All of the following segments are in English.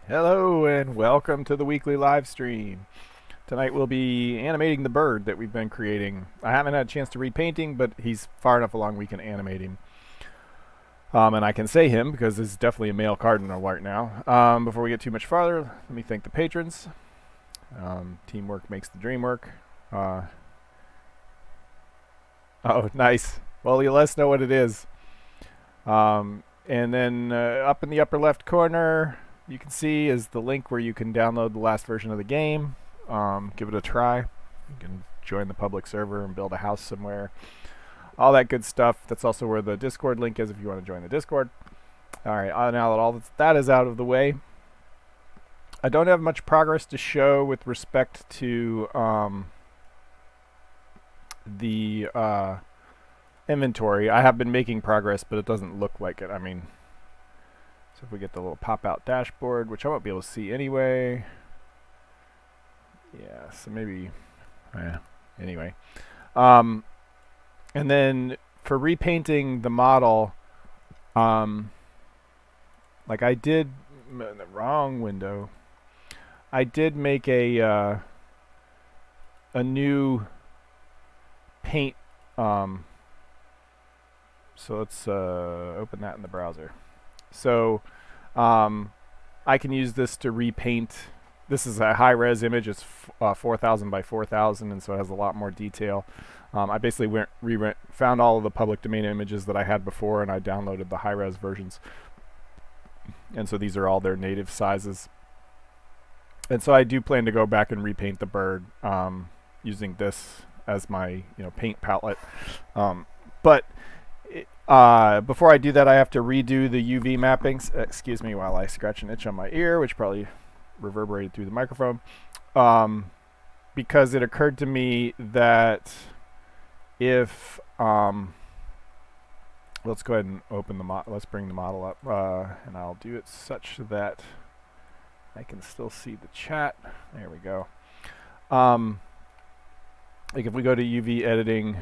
Hello and welcome to the weekly live stream. Tonight we'll be animating the bird that we've been creating. I haven't had a chance to read painting, but he's far enough along we can animate him. And I can say him because this is definitely a male cardinal right now. Before we get too much farther, let me thank the patrons. Teamwork makes the dream work. Oh, nice. Well, you let us know what it is. And then up in the upper left corner, you can see is the link where you can download the last version of the game. Give it a try. You can join the public server and build a house somewhere. All that good stuff. That's also where the Discord link is if you want to join the Discord. All right, now that all that is out of the way, I don't have much progress to show with respect to the inventory. I have been making progress, but it doesn't look like it. I mean, so if we get the little pop-out dashboard, which I won't be able to see anyway. Yeah, so maybe, anyway. And then for repainting the model, like I did, the wrong window. I did make a new paint. So let's open that in the browser. So I can use this to repaint. This is a high-res image. It's 4,000 by 4,000, and so it has a lot more detail. I basically found all of the public domain images that I had before, and I downloaded the high-res versions. And so these are all their native sizes. And so I do plan to go back and repaint the bird using this as my paint palette. But before I do that, I have to redo the UV mappings. Excuse me while I scratch an itch on my ear, which probably reverberated through the microphone. Because it occurred to me that if let's go ahead and open the let's bring the model up, and I'll do it such that I can still see the chat. There we go. Like if we go to UV editing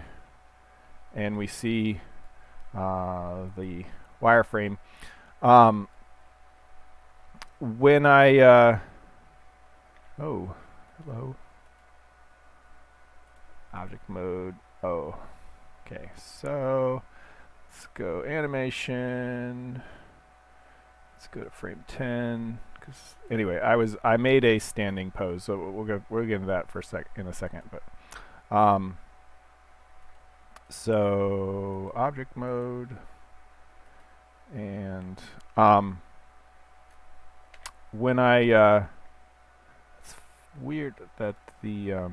and we see the wireframe, when I oh, hello, object mode. Oh, okay, so let's go animation. Let's go to frame 10. Cause anyway, I made a standing pose, so we'll get into that in a second. But so object mode, and when I it's weird that the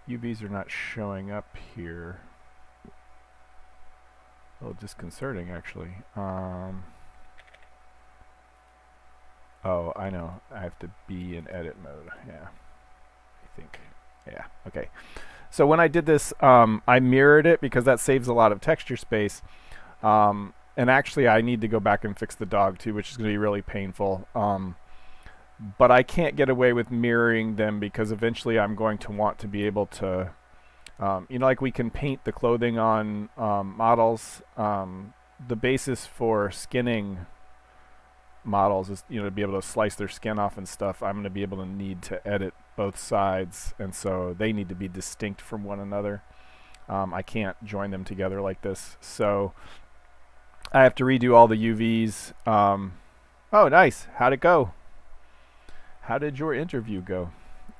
UVs are not showing up here. A little disconcerting, actually. Oh, I know. I have to be in edit mode. Yeah, I think. Yeah. Okay. So when I did this, I mirrored it because that saves a lot of texture space. And actually, I need to go back and fix the dog too, which is going to be really painful. But I can't get away with mirroring them because eventually I'm going to want to be able to, like we can paint the clothing on models. The basis for skinning models is to be able to slice their skin off and stuff. I'm going to be able to need to edit both sides, and so they need to be distinct from one another. I can't join them together like this, so I have to redo all the UVs. Oh, nice. How'd it go? How did your interview go?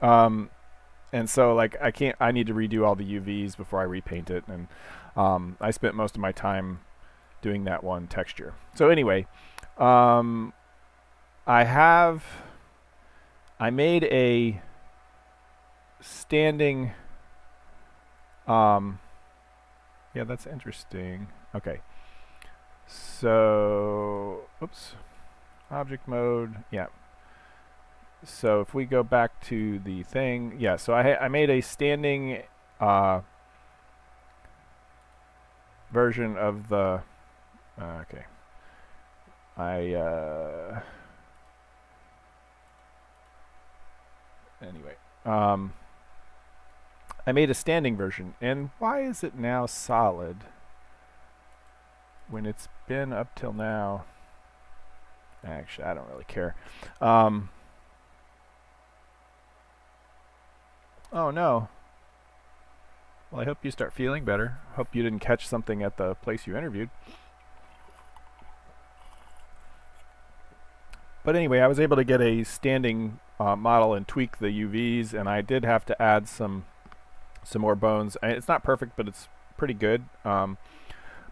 And so like I need to redo all the UVs before I repaint it, and I spent most of my time doing that one texture. So anyway, I made a standing, yeah, that's interesting. Okay. So, oops, object mode, yeah. So if we go back to the thing, yeah, so I made a standing version of the, okay. Anyway, I made a standing version, and why is it now solid when it's been up till now Actually, I don't really care. Oh no. Well, I hope you start feeling better. Hope you didn't catch something at the place you interviewed. But anyway, I was able to get a standing model and tweak the UVs, and I did have to add some more bones. It's not perfect, but it's pretty good. But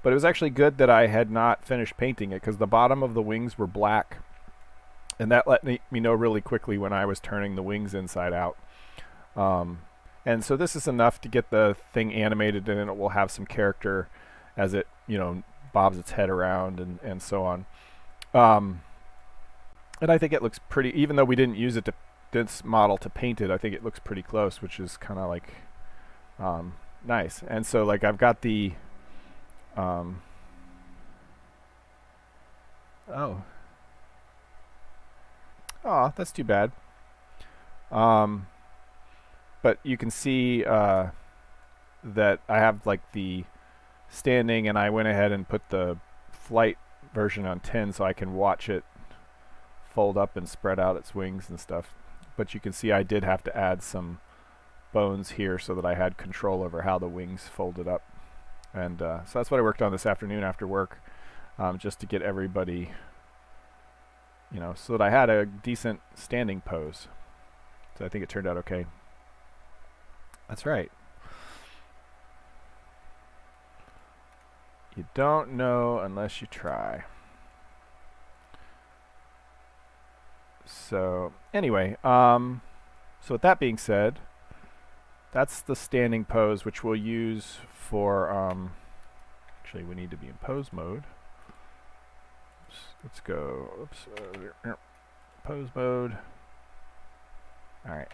it was actually good that I had not finished painting it, because the bottom of the wings were black, and that let me know really quickly when I was turning the wings inside out. And so this is enough to get the thing animated, and it will have some character as it, bobs its head around and so on. And I think it looks pretty, even though we didn't use this model to paint it, I think it looks pretty close, which is kind of like nice. And so like I've got the oh, that's too bad. But you can see that I have like the standing, and I went ahead and put the flight version on 10 so I can watch it fold up and spread out its wings and stuff. But you can see I did have to add some bones here so that I had control over how the wings folded up. And so that's what I worked on this afternoon after work, just to get everybody, so that I had a decent standing pose. So I think it turned out okay. That's right. You don't know unless you try. So anyway, so with that being said, that's the standing pose, which we'll use for, actually we need to be in pose mode. Let's go, pose mode. All right,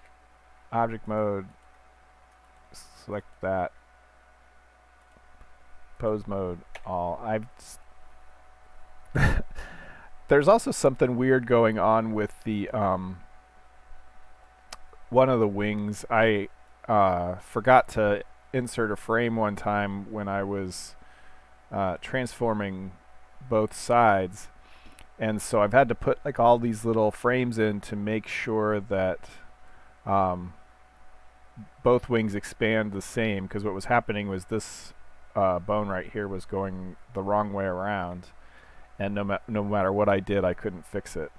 object mode, select that, pose mode, all. There's also something weird going on with the one of the wings. I forgot to insert a frame one time when I was transforming both sides, and so I've had to put like all these little frames in to make sure that both wings expand the same, because what was happening was this bone right here was going the wrong way around, and no matter what I did, I couldn't fix it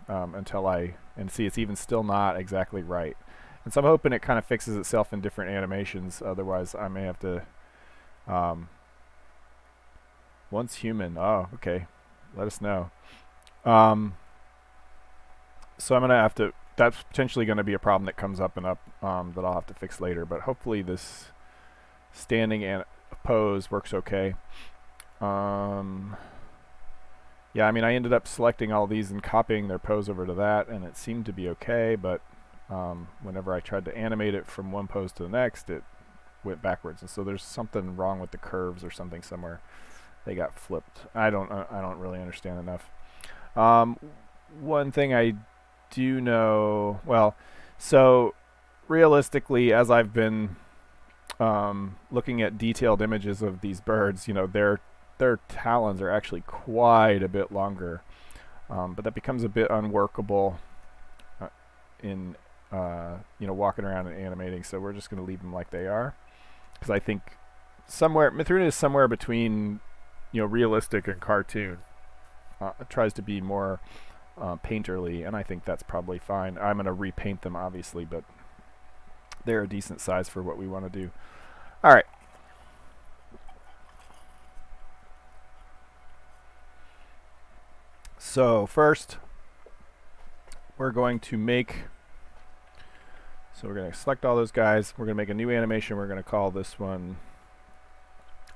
and see, it's even still not exactly right. And so I'm hoping it kind of fixes itself in different animations. Otherwise, I may have to. Once human. Oh, okay. Let us know. So I'm gonna have to. That's potentially going to be a problem that comes up and up that I'll have to fix later. But hopefully this standing and pose works okay. Yeah, I mean, I ended up selecting all these and copying their pose over to that, and it seemed to be okay, but whenever I tried to animate it from one pose to the next, it went backwards. And so there's something wrong with the curves or something somewhere. They got flipped. I don't really understand enough. One thing I do know, well, so realistically, as I've been looking at detailed images of these birds, their talons are actually quite a bit longer, but that becomes a bit unworkable in walking around and animating. So we're just going to leave them like they are, because I think Mythruna is somewhere between realistic and cartoon. It tries to be more painterly, and I think that's probably fine. I'm going to repaint them, obviously, but they're a decent size for what we want to do. All right. So first, we're going to select all those guys. We're going to make a new animation. We're going to call this one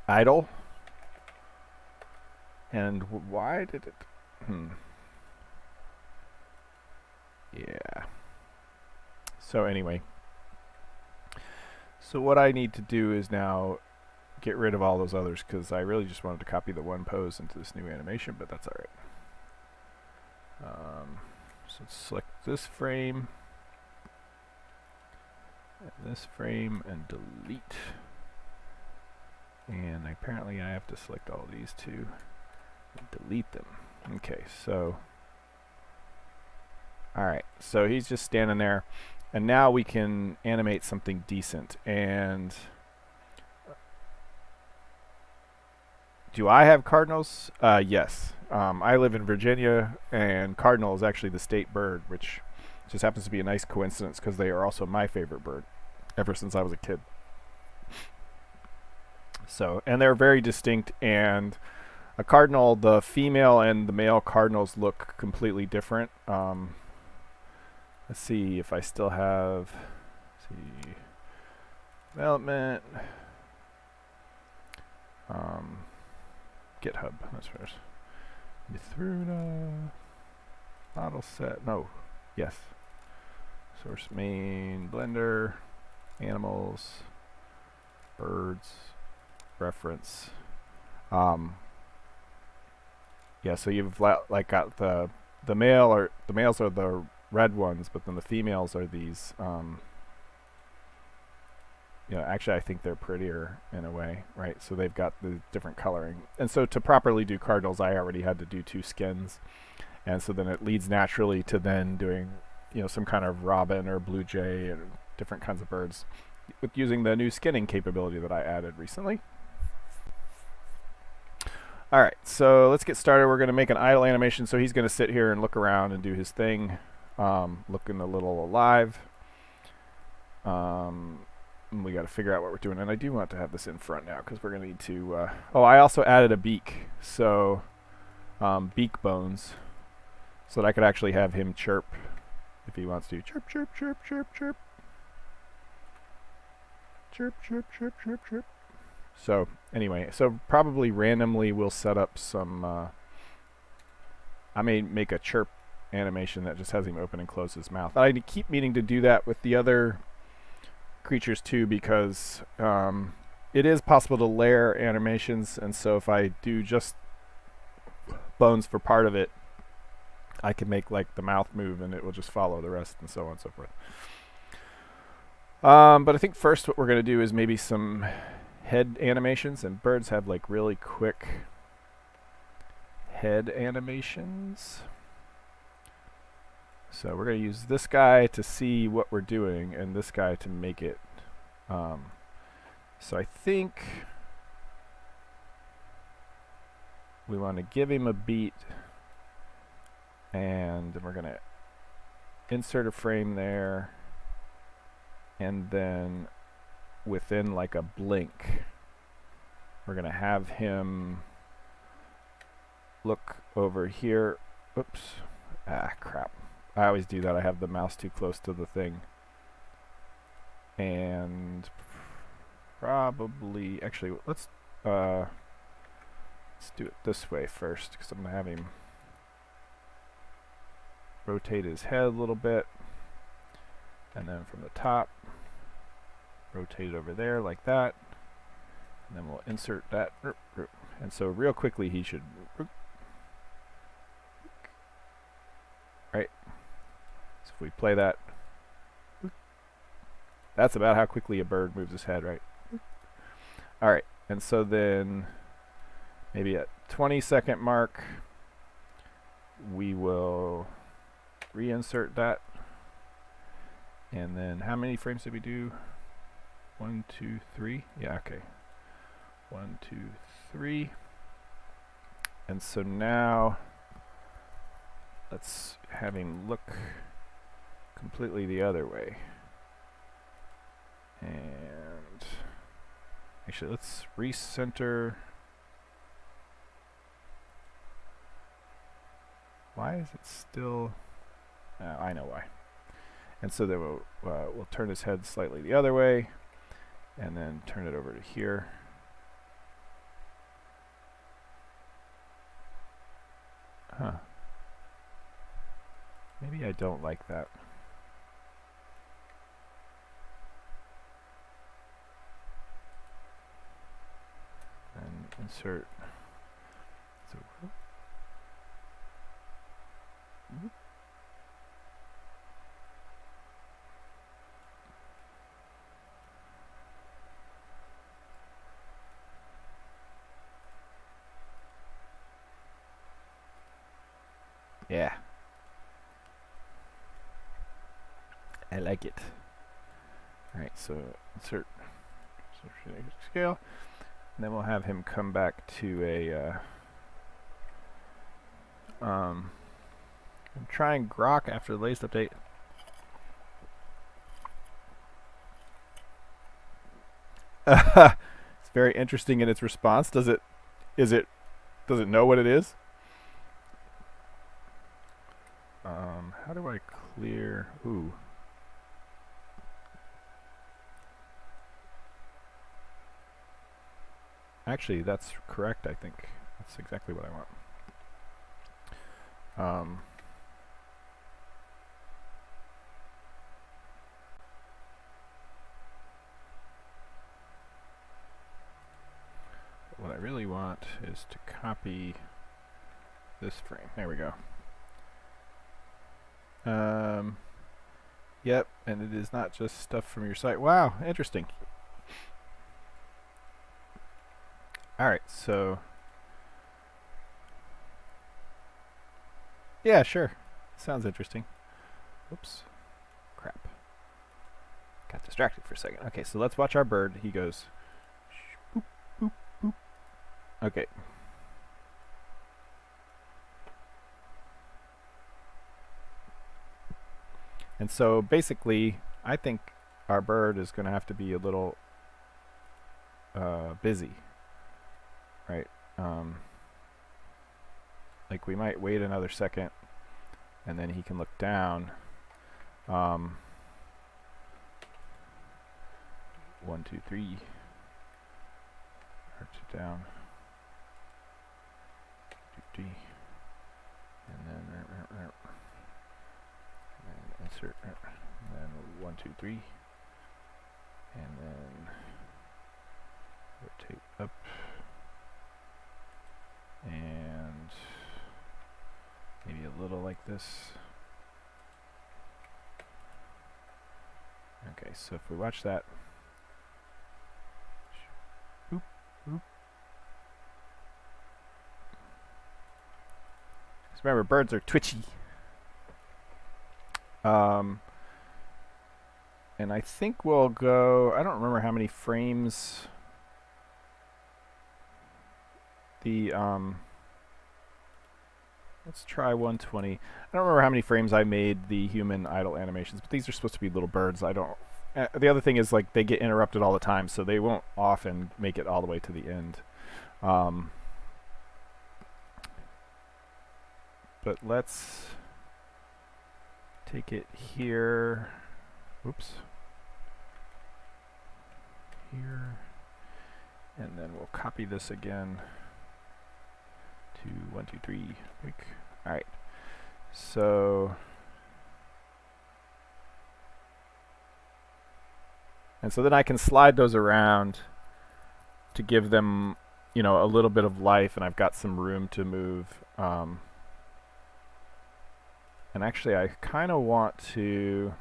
idle. And why did it? Yeah. So anyway, so what I need to do is now get rid of all those others, because I really just wanted to copy the one pose into this new animation, but that's all right. So let's select this frame and this frame and delete. And apparently I have to select all these two and delete them. Okay, so Alright, so he's just standing there. And now we can animate something decent. And do I have cardinals? Yes. I live in Virginia, and cardinal is actually the state bird, which just happens to be a nice coincidence because they are also my favorite bird ever since I was a kid. So, and they're very distinct, and a cardinal, the female and the male cardinals look completely different. Let's see if I still have, let's see, development, GitHub, that's first. Mythruna, model set, no, yes. Source main, blender, animals, birds, reference. Yeah, so you've like got the males are the red ones, but then the females are these. Actually, I think they're prettier in a way, right? So they've got the different coloring, and so to properly do cardinals, I already had to do 2 skins, and so then it leads naturally to then doing, some kind of robin or blue jay or different kinds of birds, with using the new skinning capability that I added recently. Alright, so let's get started. We're going to make an idle animation, so he's going to sit here and look around and do his thing, looking a little alive. We got to figure out what we're doing, and I do want to have this in front now because we're going to need to... I also added a beak, so beak bones, so that I could actually have him chirp if he wants to. Chirp, chirp, chirp, chirp, chirp. Chirp, chirp, chirp, chirp, chirp. So anyway, so probably randomly we'll set up some, I may make a chirp animation that just has him open and close his mouth. I keep meaning to do that with the other creatures too, because it is possible to layer animations, and so if I do just bones for part of it, I can make like the mouth move and it will just follow the rest, and so on and so forth. But I think first what we're going to do is maybe some head animations, and birds have like really quick head animations. So we're going to use this guy to see what we're doing and this guy to make it. So I think we want to give him a beat, and we're going to insert a frame there, and then within like a blink we're going to have him look over here. Oops. Crap. I always do that. I have the mouse too close to the thing. And probably, actually, let's do it this way first, because I'm going to have him rotate his head a little bit, and then from the top rotate it over there like that, and then we'll insert that, and so real quickly he should, right, so if we play that, that's about how quickly a bird moves his head, right? Alright, and so then maybe at 20-second mark we will reinsert that, and then how many frames did we do? 1, 2, 3. Yeah, okay. 1, 2, 3. And so now let's have him look completely the other way. And actually, let's recenter. Why is it still? I know why. And so then we'll turn his head slightly the other way, and then turn it over to here. Huh. Maybe I don't like that. And insert. So, yeah. I like it. All right, so insert scale, and then we'll have him come back to a. Try and grok after the latest update. It's very interesting in its response. Does it know what it is? How do I clear? Ooh. Actually, that's correct, I think. That's exactly what I want. What I really want is to copy this frame. There we go. Yep, and it is not just stuff from your site. Wow, interesting. Alright, so... yeah, sure. Sounds interesting. Oops. Crap. Got distracted for a second. Okay, so let's watch our bird. He goes... boop, boop, boop. Okay. And so basically, I think our bird is going to have to be a little busy, right? Like we might wait another second, and then he can look down. 1, 2, 3. Arch it down. 2, 3. And then insert, and then 1, 2, 3, and then rotate up, and maybe a little like this. Okay, so if we watch that, boop, boop. Just remember, birds are twitchy. And I think we'll go, I don't remember how many frames the, let's try 120. I don't remember how many frames I made the human idle animations, but these are supposed to be little birds. I don't, the other thing is like they get interrupted all the time, so they won't often make it all the way to the end. But let's take it here. Oops. Here. And then we'll copy this again to 1, 2, 3. Quick. Alright. So. And so then I can slide those around to give them, you know, a little bit of life, and I've got some room to move. And actually, I kind of want to,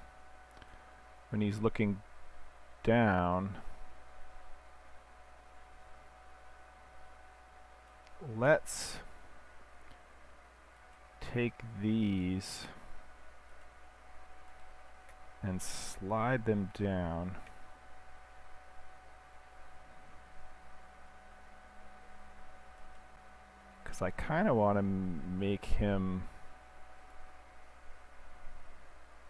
when he's looking down, let's take these and slide them down. Because I kind of want to make him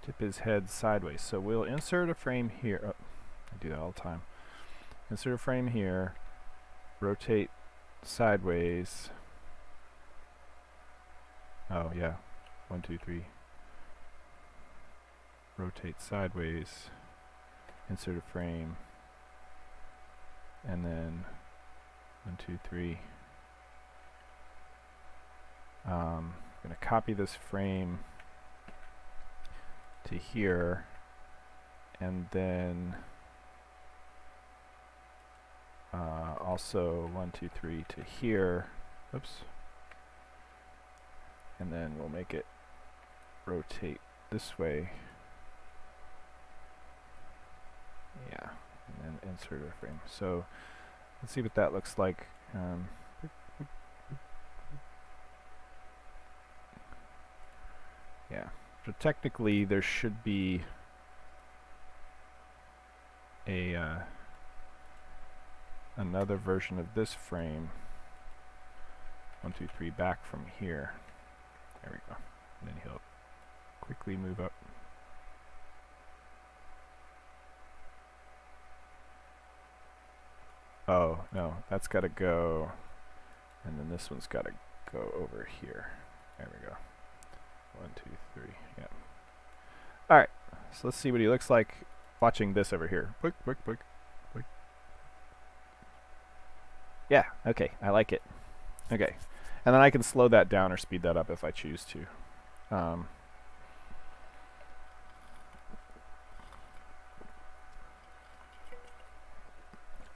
tip his head sideways. So we'll insert a frame here. Oh, I do that all the time. Insert a frame here. Rotate sideways. Oh yeah. 1, 2, 3. Rotate sideways. Insert a frame. And then 1, 2, 3. I'm going to copy this frame to here, and then also 1, 2, 3 to here. Oops. And then we'll make it rotate this way. Yeah, and then insert a frame. So let's see what that looks like. Yeah. So technically there should be a another version of this frame. 1, 2, 3 back from here. There we go. And then he'll quickly move up. Oh, no, that's got to go. And then this one's got to go over here. There we go. 1, 2, 3. Yeah. All right. So let's see what he looks like watching this over here. Boink, boink, boink, boink. Yeah. Okay. I like it. Okay. And then I can slow that down or speed that up if I choose to.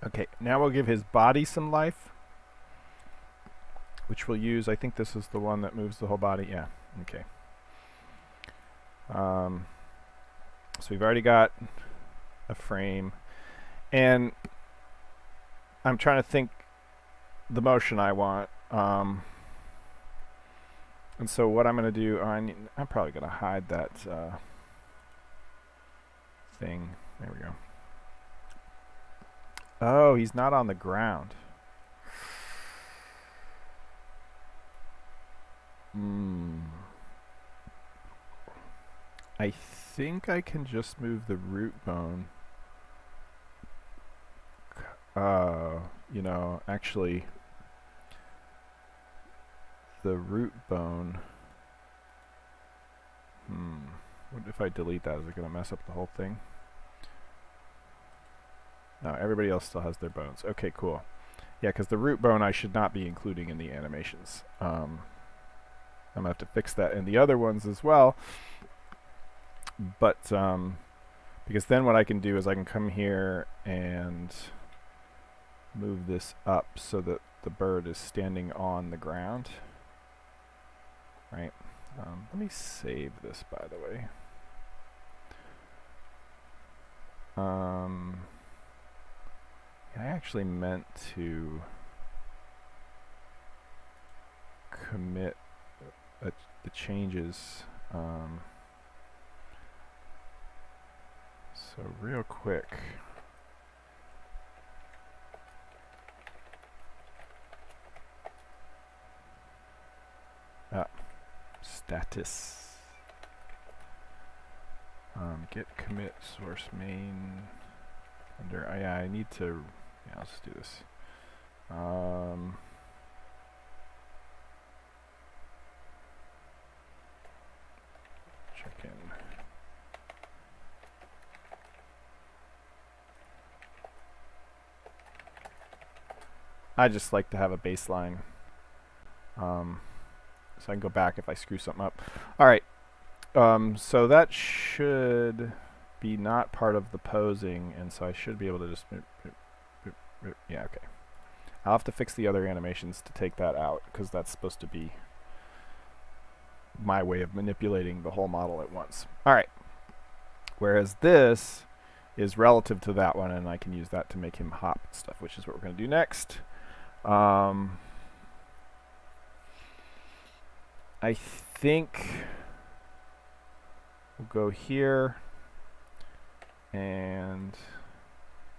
Okay. Now we'll give his body some life, which we'll use. I think this is the one that moves the whole body. Yeah. Okay. So we've already got a frame, and I'm trying to think the motion I want. And so what I'm going to do, I'm probably going to hide that thing. There we go. Oh, he's not on the ground. I think I can just move the root bone. You know, actually, the root bone. What if I delete that? Is it going to mess up the whole thing? No, everybody else still has their bones. Okay, cool. Yeah, because the root bone I should not be including in the animations. I'm going to have to fix that in the other ones as well. But because then what I can do is I can come here and move this up so that the bird is standing on the ground. Right. Let me save this, by the way. I actually meant to commit the changes. So real quick. Status. Git commit source main under. Yeah, I need to. Yeah, let's do this. Check in. I just like to have a baseline. So I can go back if I screw something up. All right. So that should be not part of the posing, and so I should be able to just... Yeah, okay. I'll have to fix the other animations to take that out, because that's supposed to be my way of manipulating the whole model at once. All right. Whereas this is relative to that one, and I can use that to make him hop and stuff, which is what we're going to do next. I think we'll go here and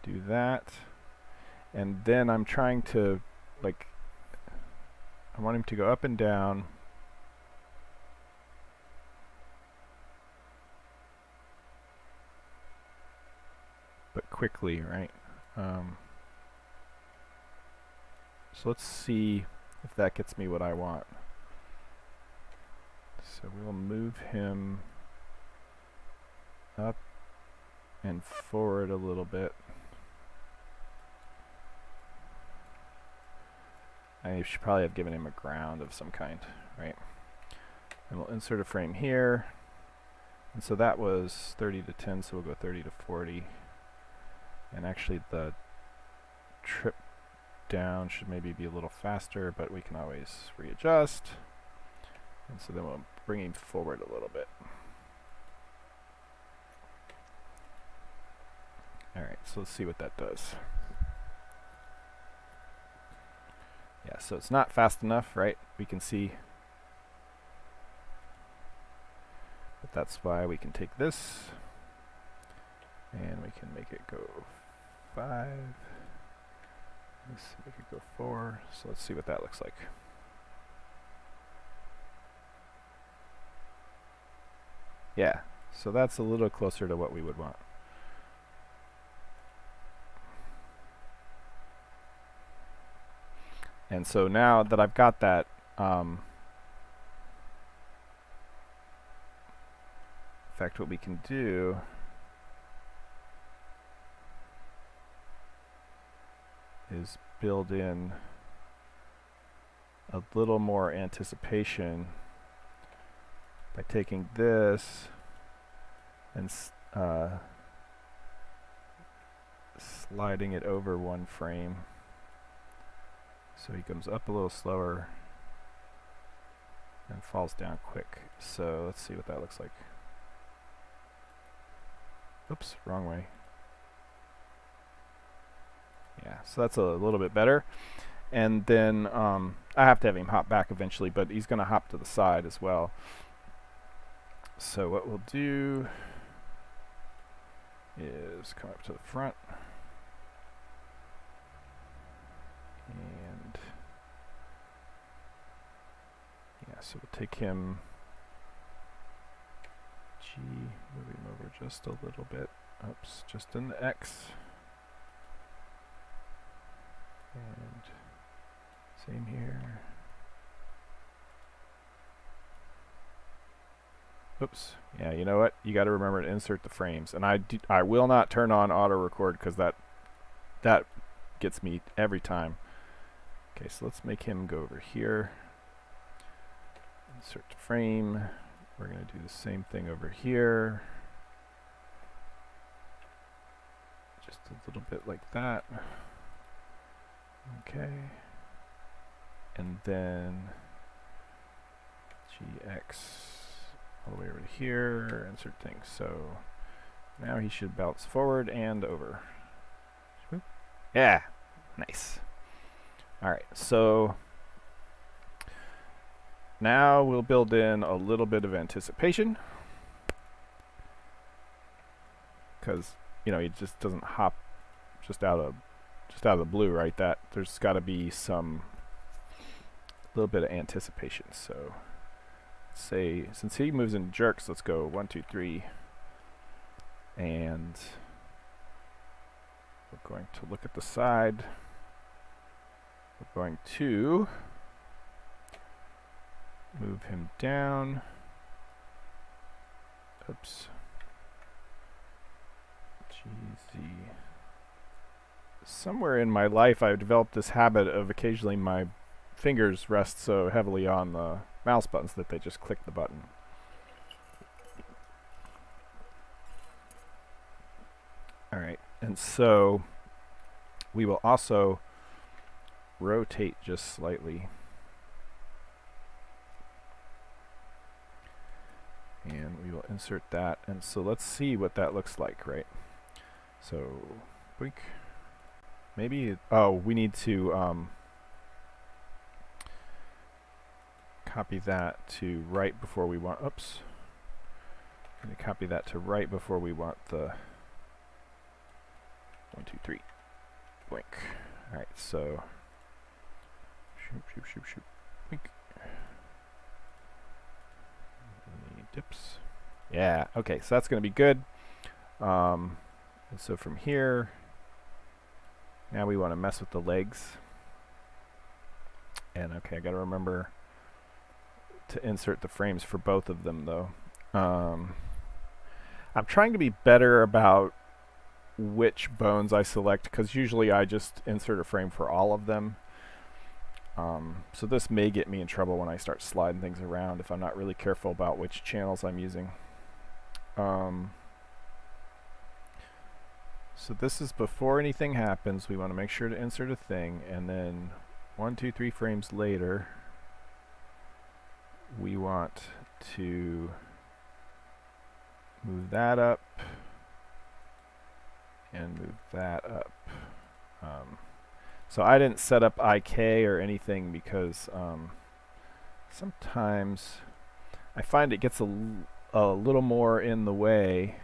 do that. And then I'm trying to, like, I want him to go up and down. But quickly, right? So let's see if that gets me what I want. So we'll move him up and forward a little bit. I should probably have given him a ground of some kind, right? And we'll insert a frame here. And so that was 30 to 10, so we'll go 30 to 40. And actually the trip down should maybe be a little faster, but we can always readjust. And so then we'll bring him forward a little bit. Alright, so let's see what that does. Yeah, so it's not fast enough, right? We can see. But that's why we can take this and we can make it go 5. Let's make it go 4. So let's see what that looks like. Yeah, so that's a little closer to what we would want. And so now that I've got that, in fact, what we can do is build in a little more anticipation by taking this and sliding it over 1 frame. So he comes up a little slower and falls down quick. So let's see what that looks like. Oops, wrong way. Yeah, so that's a little bit better. And then I have to have him hop back eventually, but he's going to hop to the side as well. So what we'll do is come up to the front. And yeah, so we'll take him G, move him over just a little bit. Oops, just in the X. And same here. Oops. Yeah, you know what? You got to remember to insert the frames. And I will not turn on auto record because that gets me every time. Okay, so let's make him go over here. Insert the frame. We're going to do the same thing over here. Just a little bit like that. Okay. And then GX all the way over to here, insert things. So now he should bounce forward and over. Yeah, nice. All right, so now we'll build in a little bit of anticipation because he just doesn't hop just out of the blue, right? That there's got to be some little bit of anticipation. So let's say since he moves in jerks, let's go 1, 2, 3, and we're going to look at the side. We're going to move him down. Oops. GZ. Somewhere in my life I've developed this habit of occasionally my fingers rest so heavily on the mouse buttons that they just click the button. Alright, and so we will also rotate just slightly. And we will insert that. And so let's see what that looks like, right? So, blink. Maybe, we need to copy that to right before we want, oops. I'm going to copy that to right before we want the 1, 2, 3. Blink. Alright, so shoot. Blink. Dips. Yeah, okay, so that's going to be good. And so from here, now we want to mess with the legs. And okay, I got to remember to insert the frames for both of them, though. I'm trying to be better about which bones I select, because usually I just insert a frame for all of them. So this may get me in trouble when I start sliding things around if I'm not really careful about which channels I'm using. So this is before anything happens. We want to make sure to insert a thing, and then 1, 2, 3 frames later, we want to move that up and move that up. So I didn't set up IK or anything because sometimes I find it gets a little more in the way.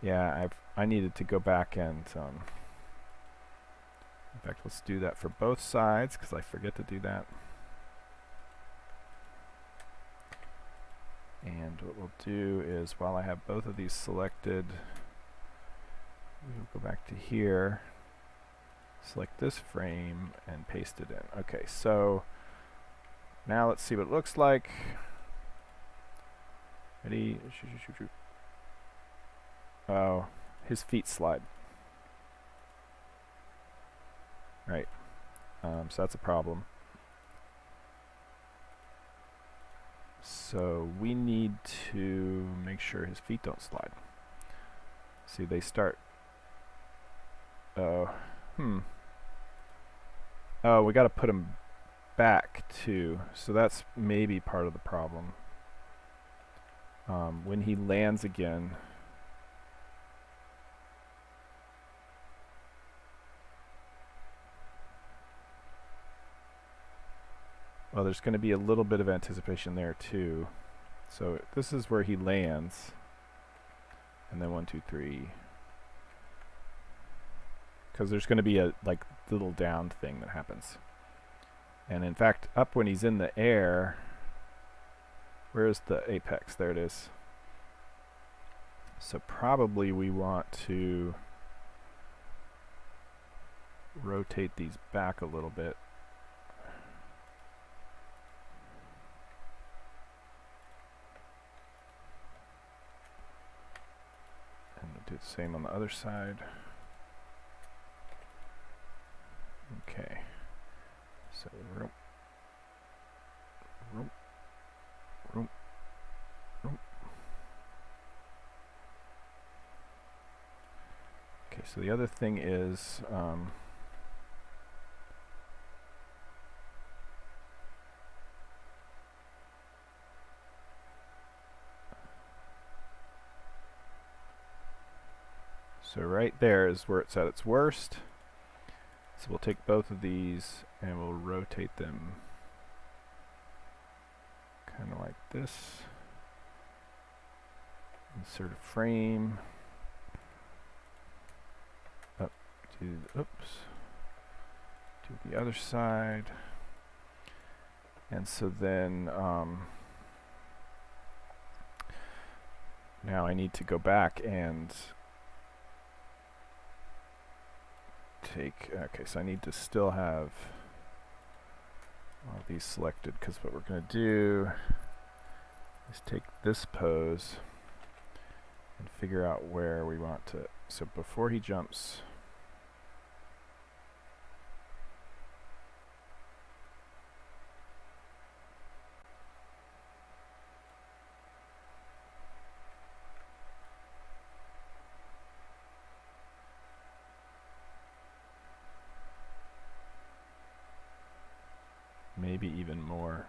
Yeah, I needed to go back and, in fact, let's do that for both sides because I forget to do that. And what we'll do is, while I have both of these selected, we'll go back to here, select this frame, and paste it in. Okay, so now let's see what it looks like. Ready? Shoot. Oh, his feet slide. Right. So that's a problem. So we need to make sure his feet don't slide. See, they start. Oh, Oh, we got to put him back too. So that's maybe part of the problem. When he lands again. Well, there's going to be a little bit of anticipation there too. So this is where he lands. And then 1, 2, 3. Because there's going to be a like little downed thing that happens. And in fact, up when he's in the air, where's the apex? There it is. So probably we want to rotate these back a little bit. And we'll do the same on the other side. Okay. So rope. Okay, so the other thing is so right there is where it's at its worst. So we'll take both of these and we'll rotate them kind of like this. Insert a frame. Up to, oops, to the other side. And so then now I need to go back and take, okay, so I need to still have all these selected, because what we're going to do is take this pose and figure out where we want to, so before he jumps, maybe even more.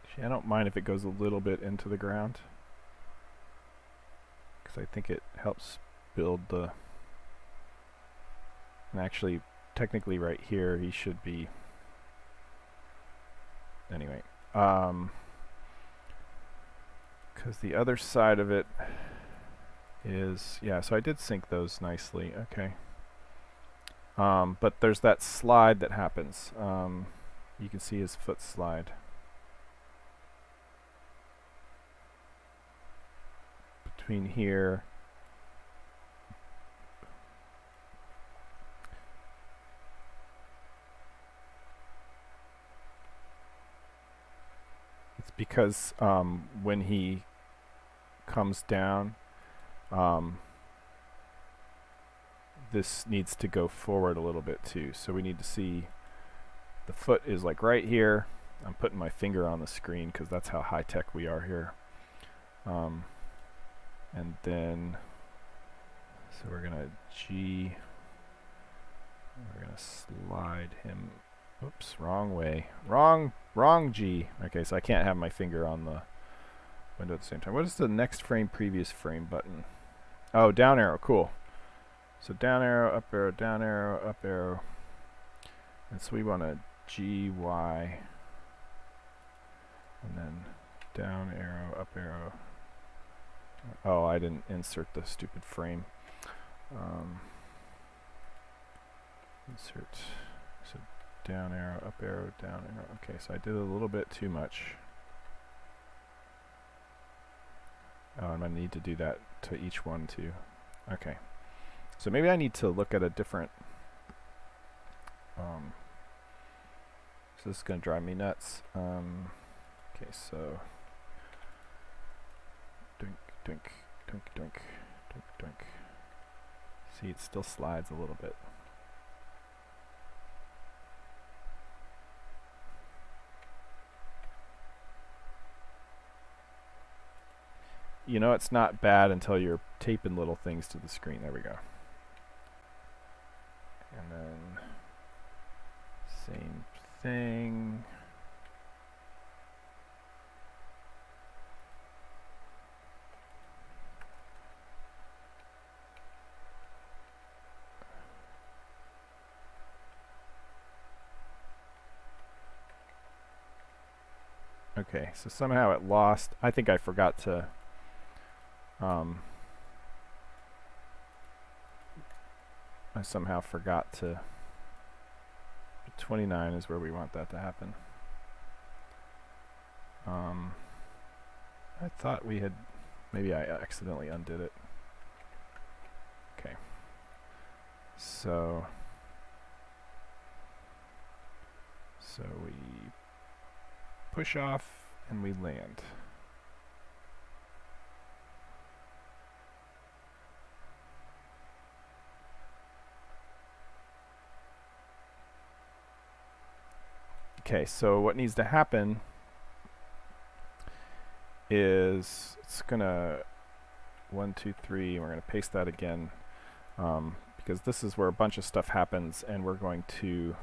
Actually, I don't mind if it goes a little bit into the ground, because I think it helps build the, and actually technically right here he should be, anyway, because the other side of it is, yeah, so I did sync those nicely, okay. But there's that slide that happens. You can see his foot slide. Between here. It's because when he comes down, this needs to go forward a little bit too. So we need to see the foot is like right here. I'm putting my finger on the screen because that's how high tech we are here. And then, so we're gonna G, we're gonna slide him, oops, wrong way, wrong G. Okay, so I can't have my finger on the window at the same time. What is the next frame, previous frame button? Oh, down arrow. Cool. So down arrow, up arrow, down arrow, up arrow. And so we want a G, Y, and then down arrow, up arrow. Oh, I didn't insert the stupid frame. Insert. So down arrow, up arrow, down arrow. Okay, so I did a little bit too much. Oh, I'm going to need to do that to each one too. Okay. So maybe I need to look at a different... so this is going to drive me nuts. Okay, so... Doink, doink, doink, doink, doink, doink. See, it still slides a little bit. You know, it's not bad until you're taping little things to the screen. There we go. And then same thing. Okay, so somehow it lost. I think I forgot to I somehow forgot to 29 is where we want that to happen. I thought we had, maybe I accidentally undid it. Okay. So we push off and we land. Okay, so what needs to happen is it's gonna 1, 2, 3, and we're gonna paste that again because this is where a bunch of stuff happens, and we're going to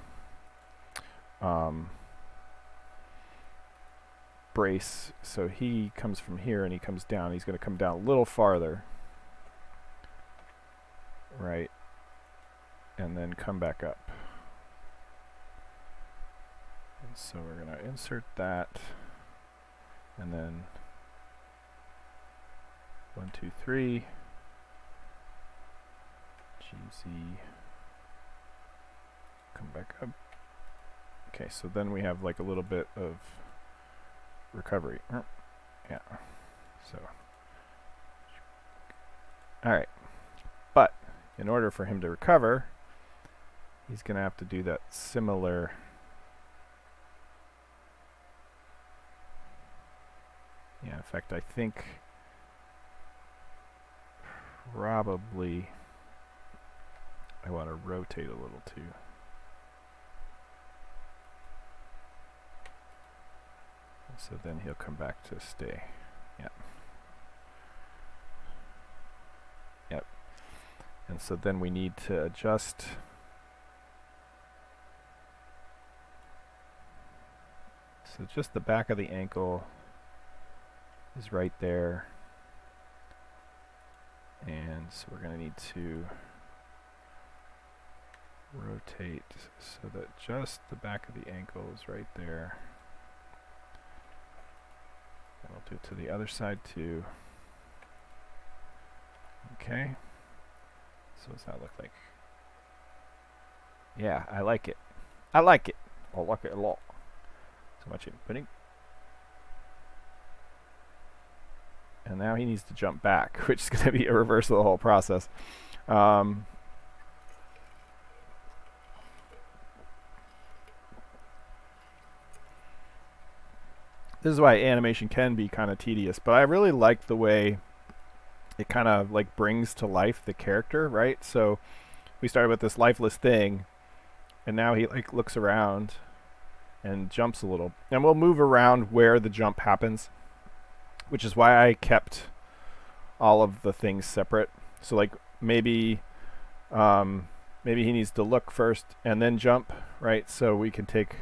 brace. So he comes from here and he comes down. He's going to come down a little farther, right, and then come back up. And so we're going to insert that, and then 1, 2, 3, GZ, come back up. Okay, so then we have like a little bit of recovery. Yeah. So, all right. But in order for him to recover, he's going to have to do that similar. Yeah, in fact, I think probably I want to rotate a little too. So then he'll come back to stay. Yep. Yep. And so then we need to adjust. So just the back of the ankle is right there. And so we're going to need to rotate so that just the back of the ankle is right there. And I'll do it to the other side too. Okay. So what does that look like? Yeah, I like it. I like it. I like it a lot. So much inputting. And now he needs to jump back, which is going to be a reverse of the whole process. This is why animation can be kind of tedious, but I really like the way it kind of like brings to life the character, right? So we started with this lifeless thing, and now he like looks around and jumps a little. And we'll move around where the jump happens, which is why I kept all of the things separate. So like maybe maybe he needs to look first and then jump, right? So we can take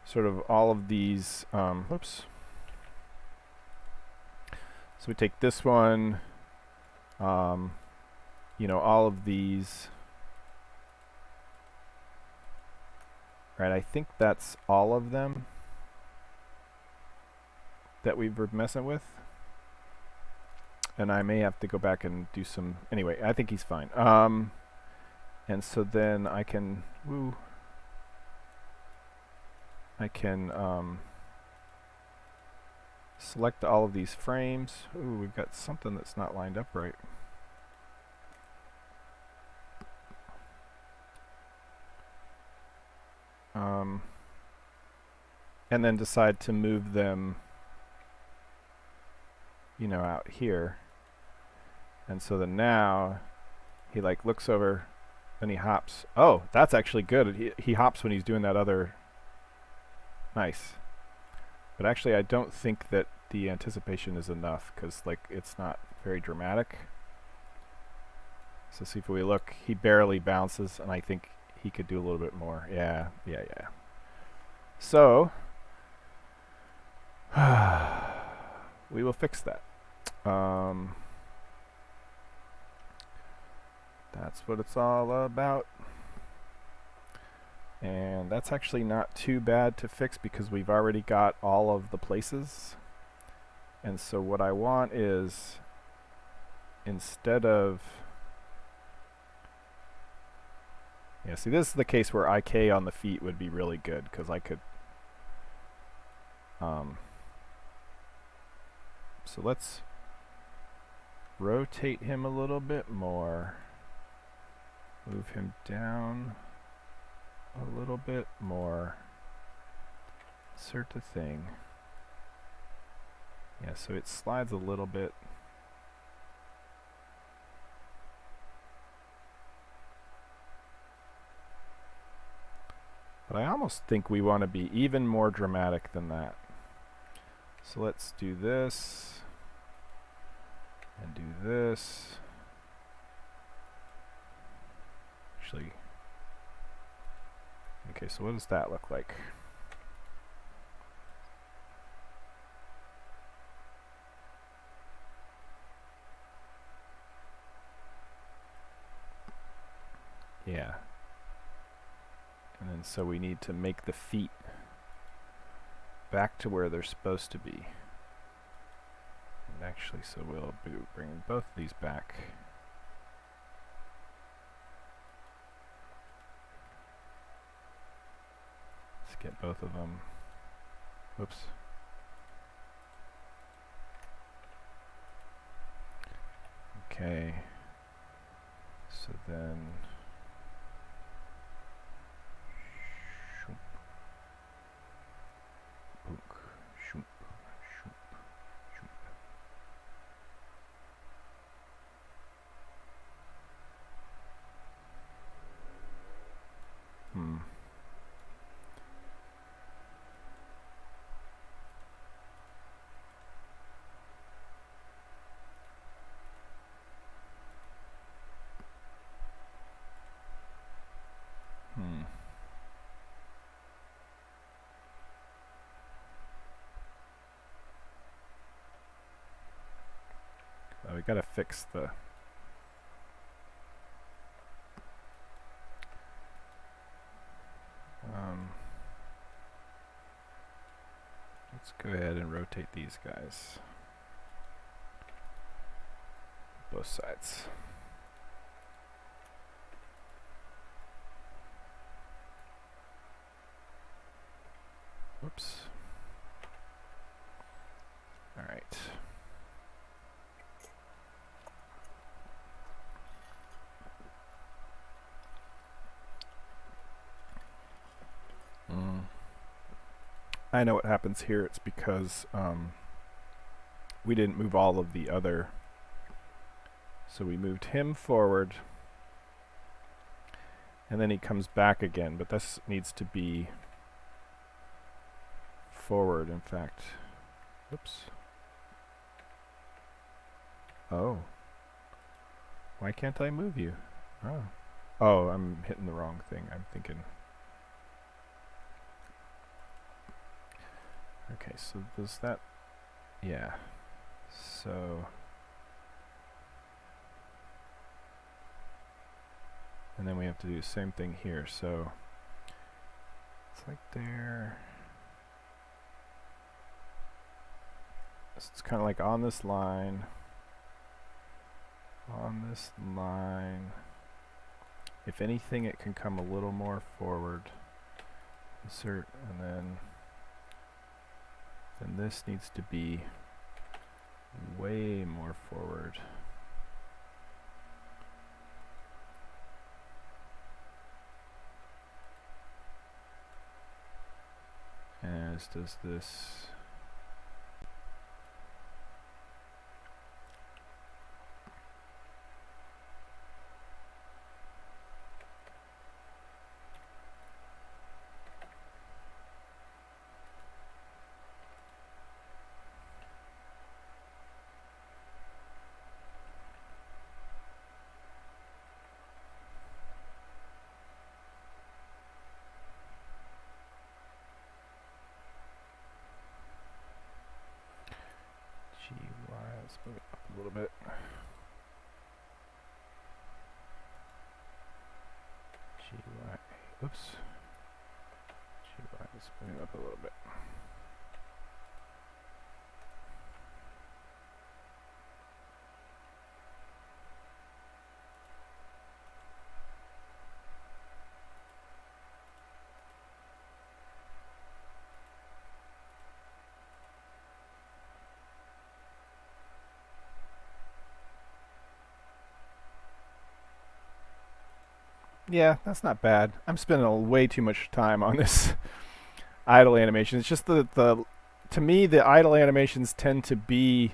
sort of all of these, oops. So we take this one, you know, all of these. Right, I think that's all of them that we were messing with. And I may have to go back and do some... Anyway, I think he's fine. And so then I can... select all of these frames. Ooh, we've got something that's not lined up right. And then decide to move them, you know, out here. And so then now he like looks over and he hops. Oh, that's actually good. He hops when he's doing that other. Nice. But actually I don't think that the anticipation is enough, because like it's not very dramatic. So see, if we look, he barely bounces, and I think he could do a little bit more. Yeah. So we will fix that. That's what it's all about. And that's actually not too bad to fix, because we've already got all of the places. And so what I want is, instead of... Yeah, see, this is the case where IK on the feet would be really good, because I could... So let's rotate him a little bit more. Move him down a little bit more. Insert the thing. Yeah, so it slides a little bit. But I almost think we want to be even more dramatic than that. So let's do this. And do this. Actually, okay, so what does that look like? Yeah. And then so we need to make the feet back to where they're supposed to be. And actually, so we'll bring both of these back. Let's get both of them. Whoops. Okay. So then... we gotta fix the... let's go ahead and rotate these guys. Both sides. Oops. All right. I know what happens here. It's because we didn't move all of the other. So we moved him forward, and then he comes back again, but this needs to be forward, in fact. Oops. Oh. Why can't I move you? Oh. Oh, I'm hitting the wrong thing. I'm thinking... Okay, so does that... Yeah. So, and then we have to do the same thing here. So it's like there. So it's kind of like on this line. On this line. If anything, it can come a little more forward. Insert, and then this needs to be way more forward. As does this. Let's move it up a little bit. Oops. Let's move it up a little bit. Yeah, that's not bad. I'm spending way too much time on this idle animation. It's just the to me the idle animations tend to be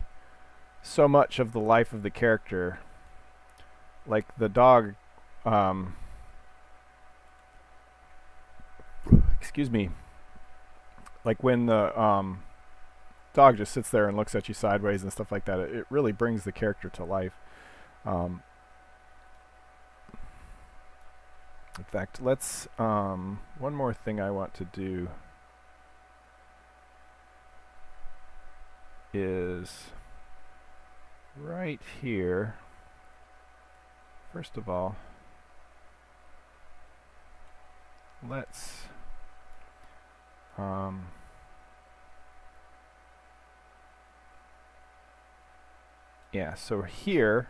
so much of the life of the character. Like the dog, excuse me. Like when the dog just sits there and looks at you sideways and stuff like that, it really brings the character to life. In fact, let's, one more thing I want to do is right here. First of all, let's, yeah, so here,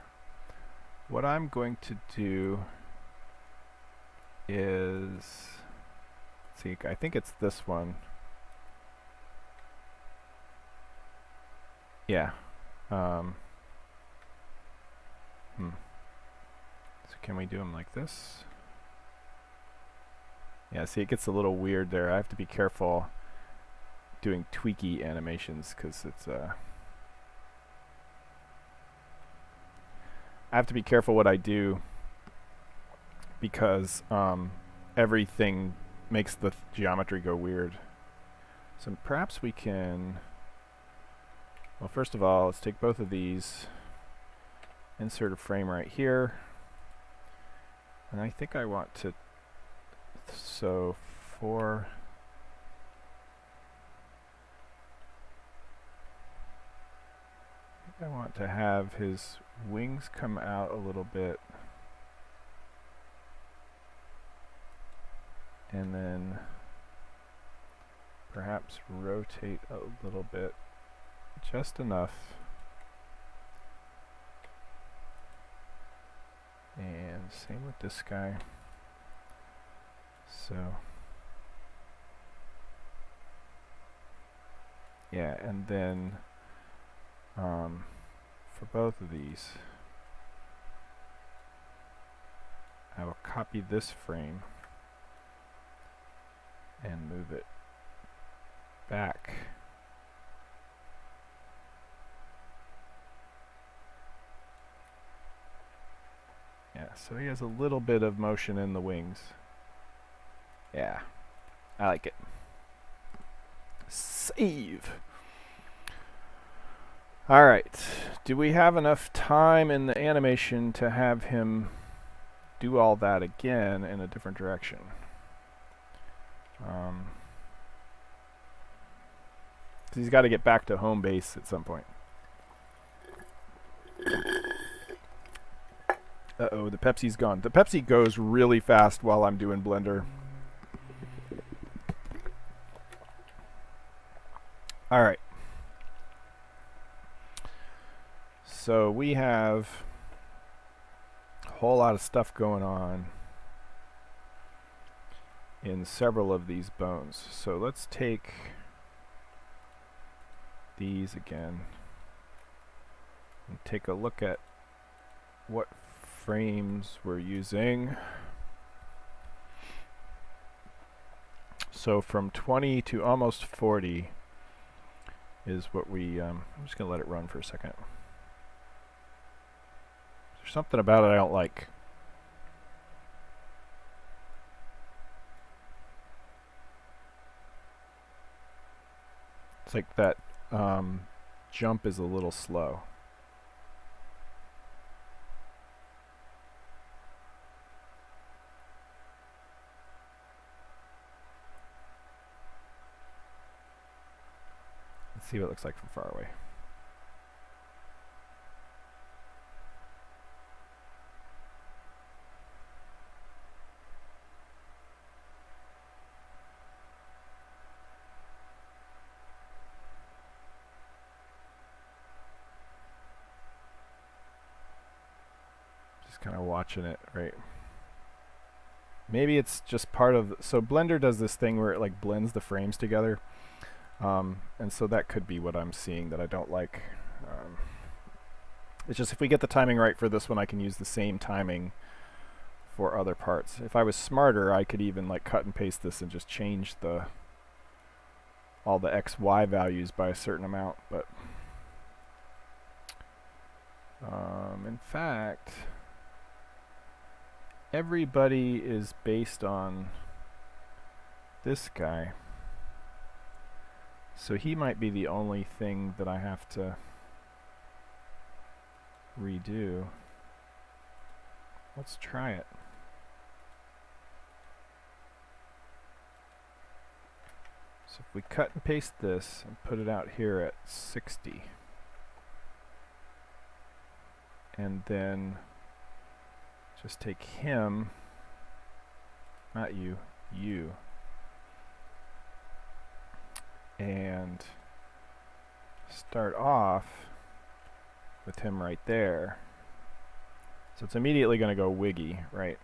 what I'm going to do is, see, I think it's this one. Yeah. So can we do them like this? Yeah, see, it gets a little weird there. I have to be careful doing tweaky animations because it's I have to be careful what I do because everything makes the geometry go weird. So perhaps we can, well, first of all, let's take both of these, insert a frame right here, and I think I want to, so for, I think I want to have his wings come out a little bit, and then perhaps rotate a little bit, just enough, and same with this guy. So yeah, and then for both of these I will copy this frame and move it back. Yeah, so he has a little bit of motion in the wings. Yeah, I like it. Save. Alright, do we have enough time in the animation to have him do all that again in a different direction? He's got to get back to home base at some point. Uh-oh, the Pepsi's gone. The Pepsi goes really fast while I'm doing Blender. All right. So we have a whole lot of stuff going on in several of these bones. So let's take these again and take a look at what frames we're using. So from 20 to almost 40 is what we, I'm just going to let it run for a second. There's something about it I don't like. It's like that jump is a little slow. Let's see what it looks like from far away. Just kind of watching it, right? Maybe it's just part of, so Blender does this thing where it like blends the frames together. And so that could be what I'm seeing that I don't like. It's just if we get the timing right for this one, I can use the same timing for other parts. If I was smarter, I could even like cut and paste this and just change all the X, Y values by a certain amount. But in fact, everybody is based on this guy. So he might be the only thing that I have to redo. Let's try it. So if we cut and paste this and put it out here at 60, and then just take him, not you, you, and start off with him right there. So it's immediately going to go wiggy, right?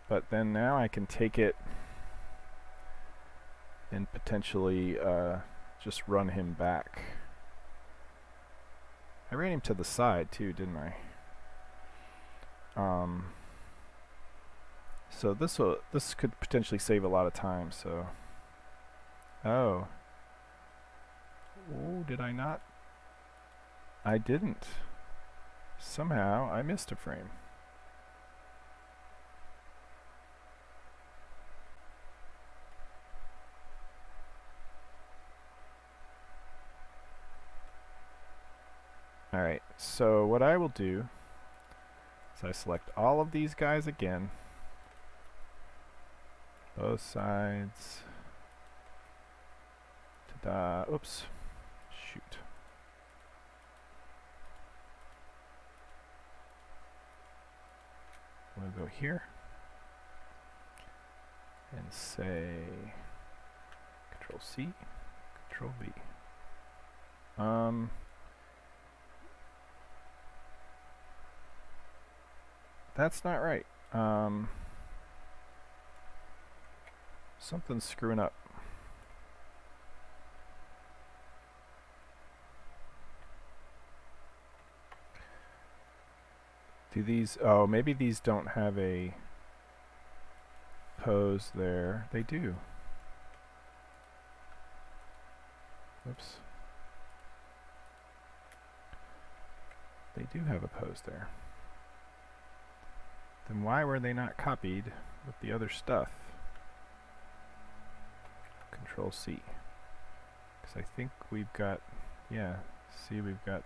But then now I can take it and potentially just run him back. I ran him to the side too, didn't I? So this could potentially save a lot of time. So, oh, did I not? I didn't. Somehow I missed a frame. Alright, so what I will do is I select all of these guys again, both sides. Ta-da! Oops. Shoot. We'll go here and say Control C, Control V. That's not right. Something's screwing up. Do these, oh, maybe these don't have a pose there. They do. Oops. They do have a pose there. Then why were they not copied with the other stuff? Control C. Because I think we've got, yeah, see, we've got,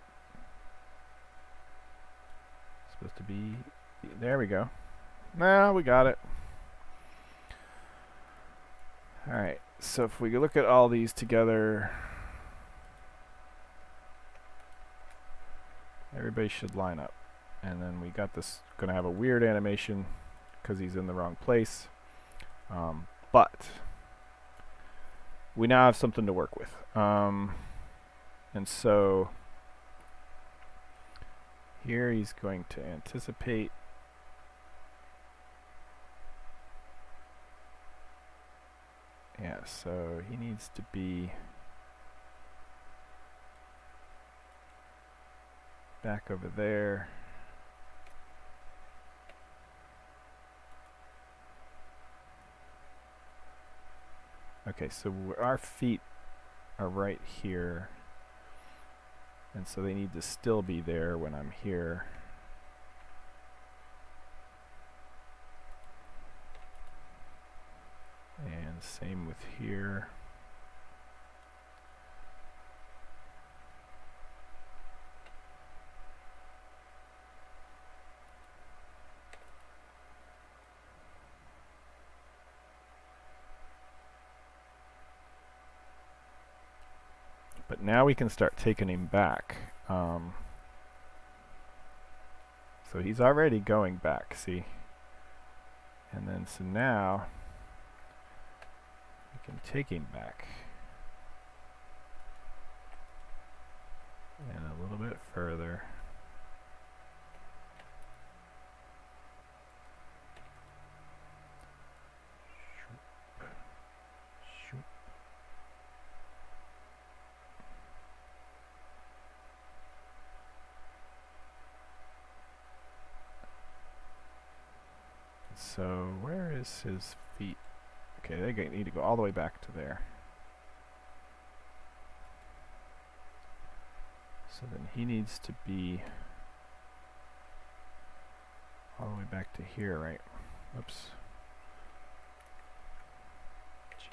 supposed to be, there we go. Now we got it. Alright, so if we look at all these together, Everybody should line up. And then we got this, gonna have a weird animation because he's in the wrong place. But we now have something to work with. And so here he's going to anticipate. Yeah, so he needs to be back over there. Okay, so our feet are right here. And so they need to still be there when I'm here. And same with here. But now we can start taking him back. So he's already going back, see? And then so now we can take him back. And a little bit further. So where is his feet? Okay, they need to go all the way back to there. So then he needs to be all the way back to here, right? Oops.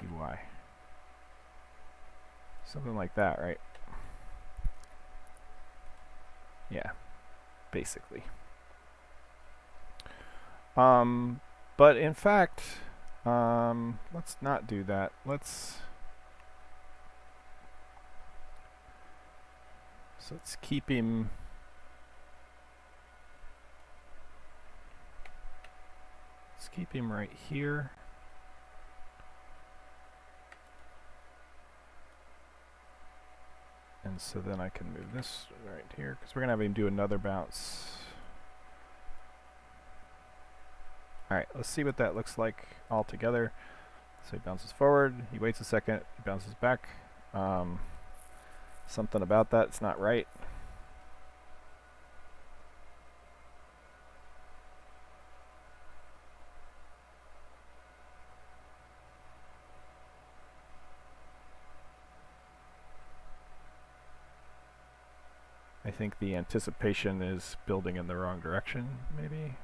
GY. Something like that, right? Yeah, basically. But in fact, let's not do that. Let's keep him. Let's keep him right here. And so then I can move this right here because we're gonna have him do another bounce. Alright, let's see what that looks like all together. So he bounces forward, he waits a second, he bounces back. Something about that's not right. I think the anticipation is building in the wrong direction, maybe.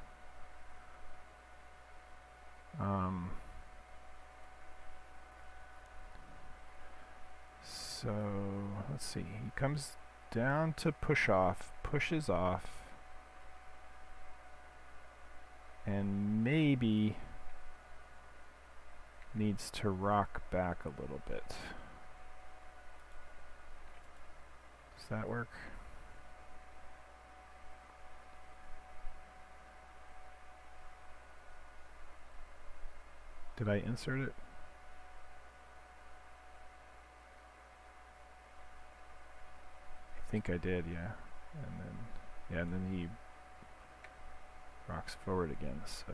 So let's see, he comes down to push off, pushes off, and maybe needs to rock back a little bit. Does that work? Did I insert it? I think I did, yeah. And then he rocks forward again, so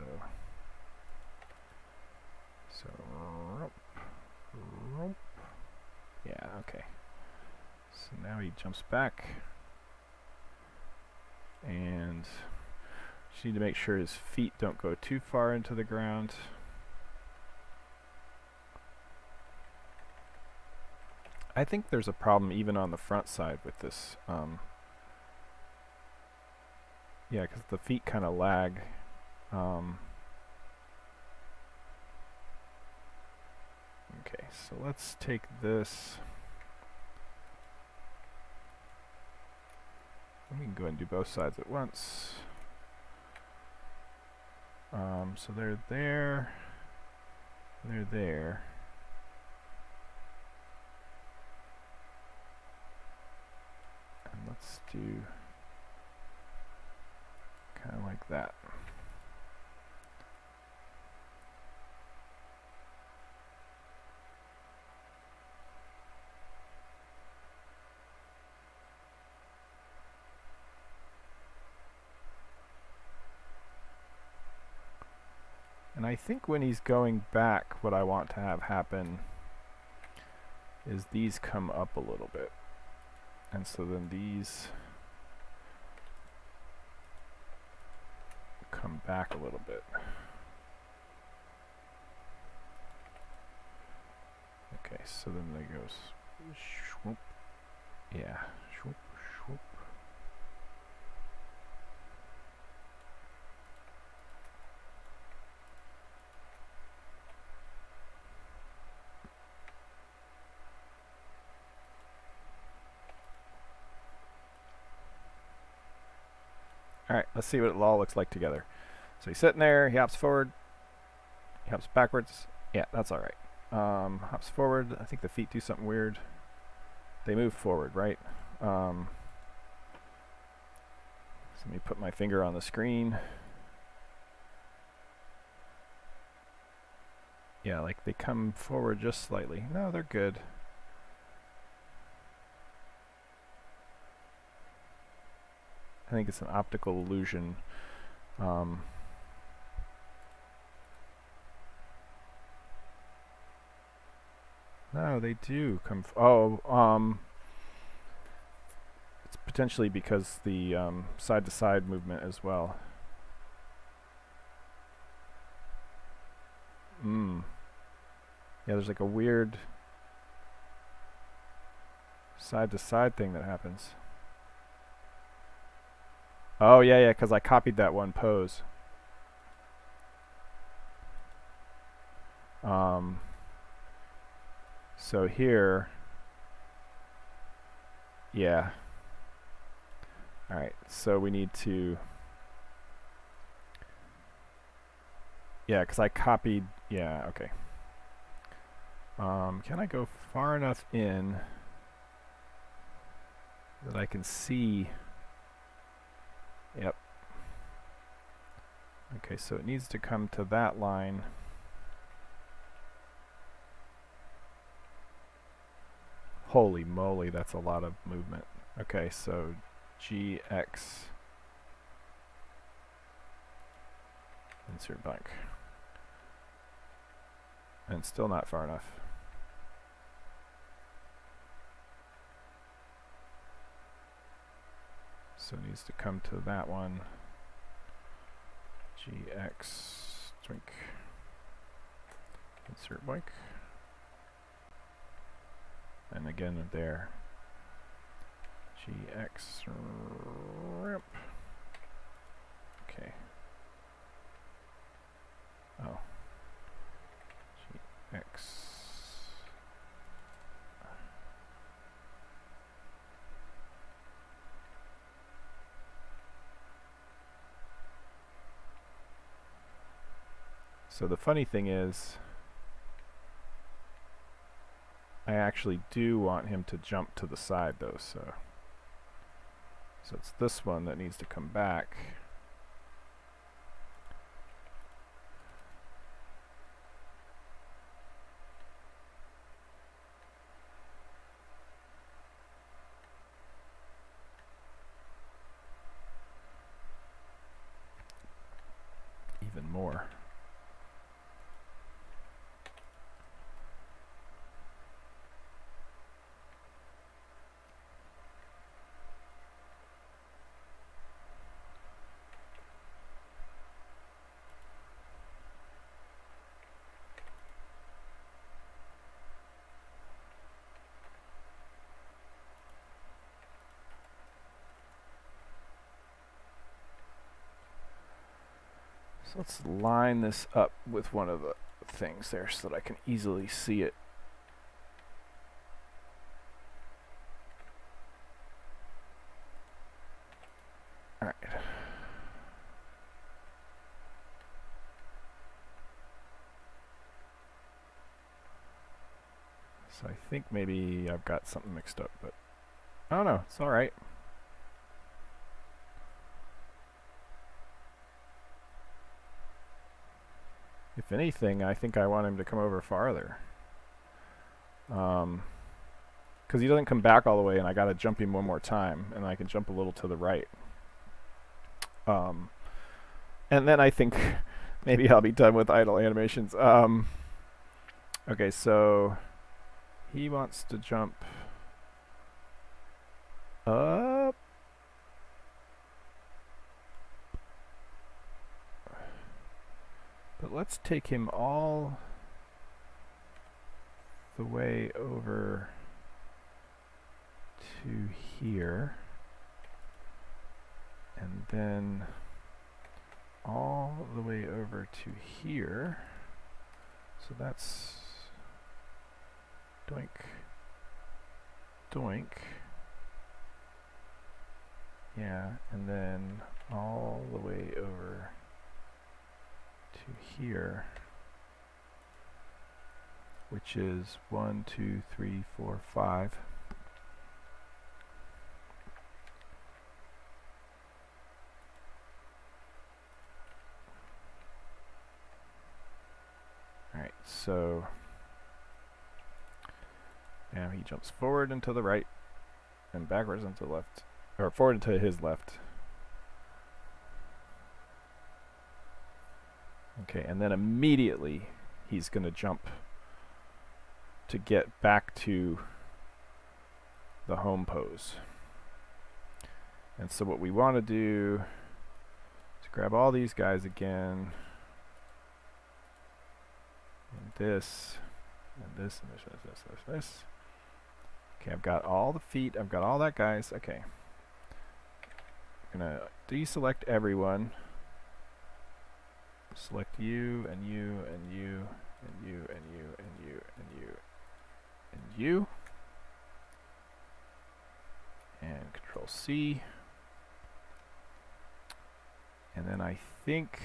rump. Yeah, okay. So now he jumps back, and just need to make sure his feet don't go too far into the ground. I think there's a problem even on the front side with this. Yeah, because the feet kind of lag. Okay, so let's take this. We can go ahead and do both sides at once. So they're there. They're there. And let's do Kind of like that. And I think when he's going back, what I want to have happen is these come up a little bit. And so then these come back a little bit. Okay, so then they go swoop. Yeah, swoop, swoop. Alright, let's see what it all looks like together. So he's sitting there, he hops forward, he hops backwards. Yeah, that's alright. Hops forward. I think the feet do something weird. They move forward, right? So let me put my finger on the screen. Yeah, like they come forward just slightly. No, they're good. I think it's an optical illusion. No, they do come. It's potentially because the side-to-side movement as well. Yeah, there's like a weird side-to-side thing that happens. Oh, yeah, because I copied that one pose. So here, yeah. Alright, so we need to, yeah, because I copied, yeah, okay. Can I go far enough in that I can see? Yep. Okay, so it needs to come to that line. Holy moly, that's a lot of movement. Okay, so GX, insert blank. And still not far enough. So it needs to come to that one. GX, drink, insert blank. And again there. GX ramp. Okay. Oh. GX. So the funny thing is, I actually do want him to jump to the side though, so it's this one that needs to come back. Even more. So let's line this up with one of the things there so that I can easily see it. Alright. So I think maybe I've got something mixed up, but I don't know, it's alright. If anything, I think I want him to come over farther. Because he doesn't come back all the way, and I got to jump him one more time, and I can jump a little to the right. And then I think maybe I'll be done with idle animations. Okay, so he wants to jump up. But let's take him all the way over to here. And then all the way over to here. So that's doink, doink. Yeah, and then all the way over to here, which is 1, 2, 3, 4, 5. Alright, so now he jumps forward and to the right, and backwards and to the left, or forward and to his left. Okay, and then immediately he's going to jump to get back to the home pose. And so what we want to do is grab all these guys again, and this, and this, and this, and this, and this, and this. Okay, I've got all the feet, I've got all that, guys. Okay. I'm going to deselect everyone. Select you, and you, and you, and you, and you, and you, and you, and you. And Control C. And then I think,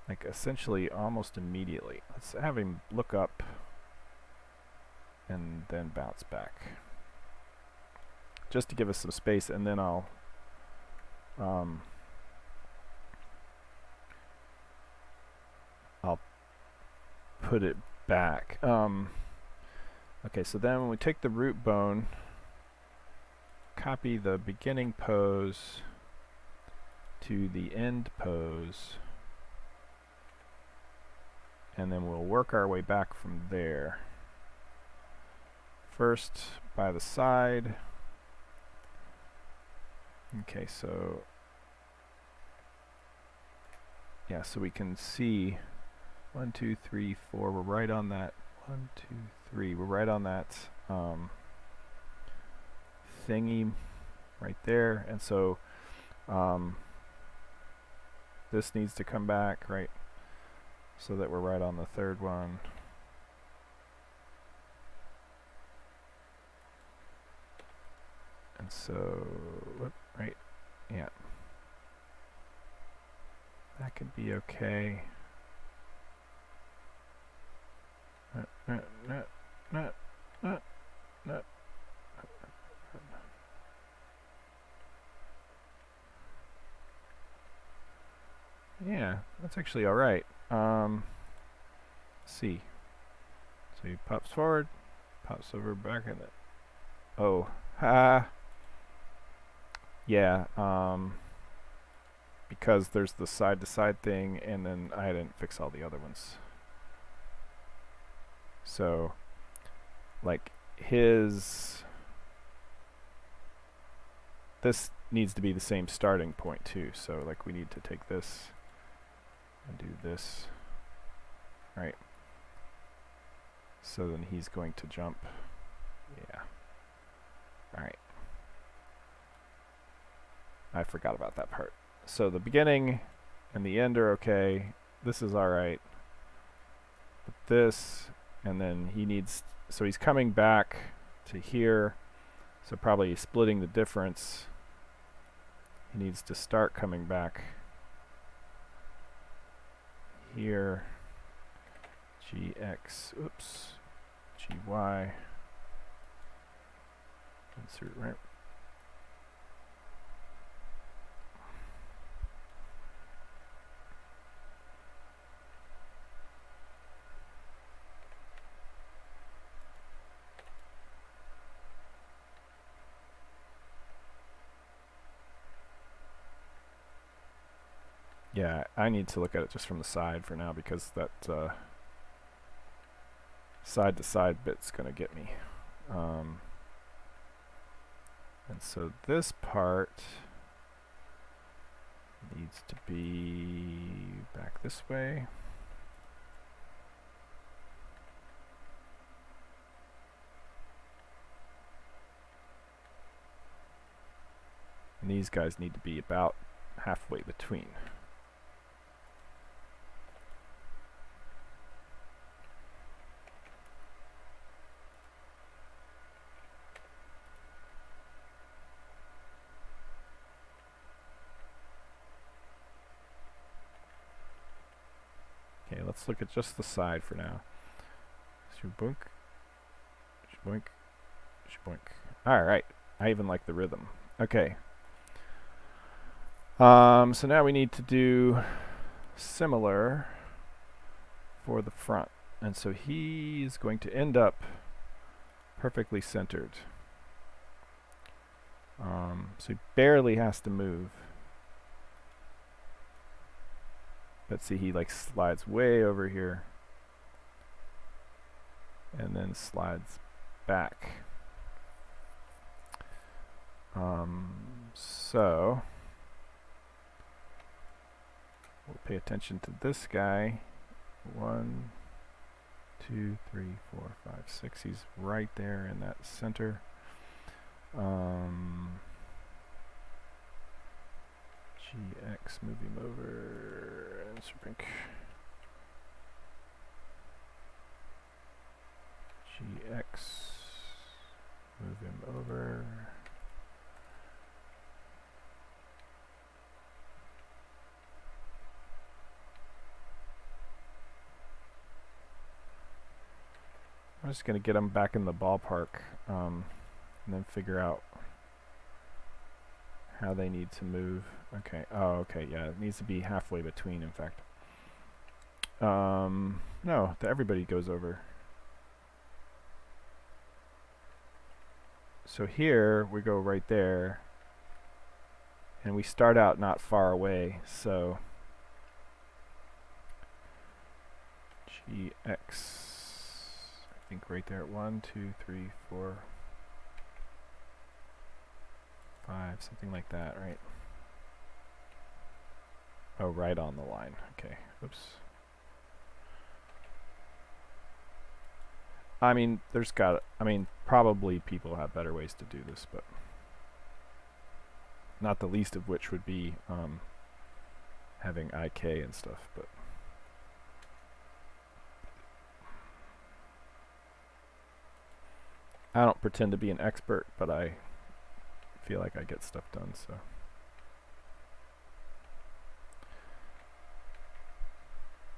like essentially almost immediately, let's have him look up and then bounce back. Just to give us some space, and then I'll put it back. Okay, so then when we take the root bone, copy the beginning pose to the end pose, and then we'll work our way back from there. First by the side. Okay, so yeah, so we can see 1, 2, 3, 4. We're right on that. 1, 2, 3. We're right on that thingy right there. And so this needs to come back, right? So that we're right on the third one. And so, right, yeah. That could be okay. Yeah, that's actually all right. See. So he pops forward, pops over back in it. Oh, ha. Yeah, because there's the side-to-side thing, and then I didn't fix all the other ones. So, like, this needs to be the same starting point too. So, like, we need to take this and do this, right? So then he's going to jump. Yeah. All right. I forgot about that part. So the beginning and the end are okay. This is all right. But this, and then he needs, so he's coming back to here. So probably splitting the difference. He needs to start coming back here. GX, oops, GY. Insert, right? Yeah, I need to look at it just from the side for now because that side to side bit's gonna get me. And so this part needs to be back this way. And these guys need to be about halfway between. Okay, let's look at just the side for now. Shaboink, shaboink, shaboink. Alright, I even like the rhythm. Okay. So now we need to do similar for the front. And so he's going to end up perfectly centered. So he barely has to move. But see, he like slides way over here. And then slides back. So we'll pay attention to this guy. 1, 2, 3, 4, 5, 6. He's right there in that center. GX, move him over, and Serpink. GX, move him over. I'm just going to get them back in the ballpark and then figure out how they need to move. Okay. Oh, okay. Yeah, it needs to be halfway between, in fact. No, everybody goes over. So here, we go right there. And we start out not far away, so GX, I think right there at 1, 2, 3, 4, 5, something like that, right? Oh, right on the line. Okay. Oops. I mean, probably people have better ways to do this, but not the least of which would be having IK and stuff, but I don't pretend to be an expert, but I feel like I get stuff done, so.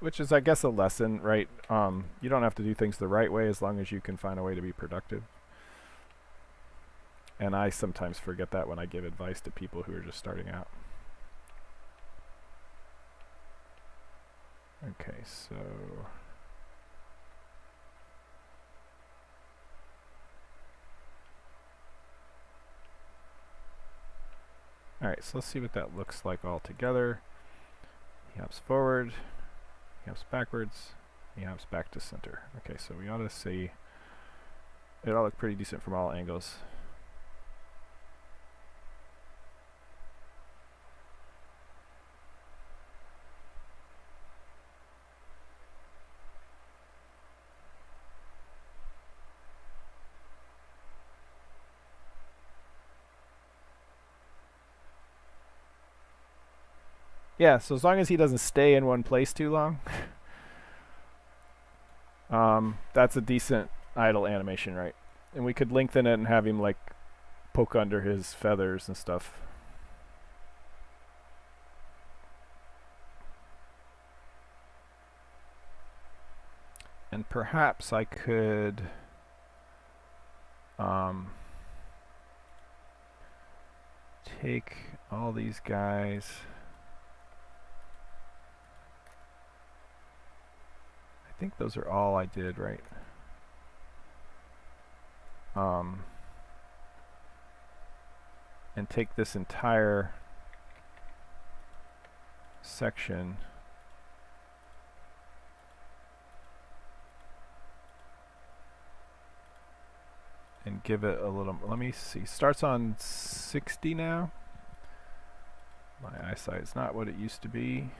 Which is, I guess, a lesson, right? You don't have to do things the right way as long as you can find a way to be productive. And I sometimes forget that when I give advice to people who are just starting out. Okay, so alright, so let's see what that looks like all together. He hops forward, he hops backwards, he hops back to center. Okay, so we ought to see it all look pretty decent from all angles. Yeah, so as long as he doesn't stay in one place too long, that's a decent idle animation, right? And we could lengthen it and have him like poke under his feathers and stuff. And perhaps I could take all these guys. I think those are all I did, right? And take this entire section and give it a little, let me see, starts on 60 now. My eyesight's not what it used to be.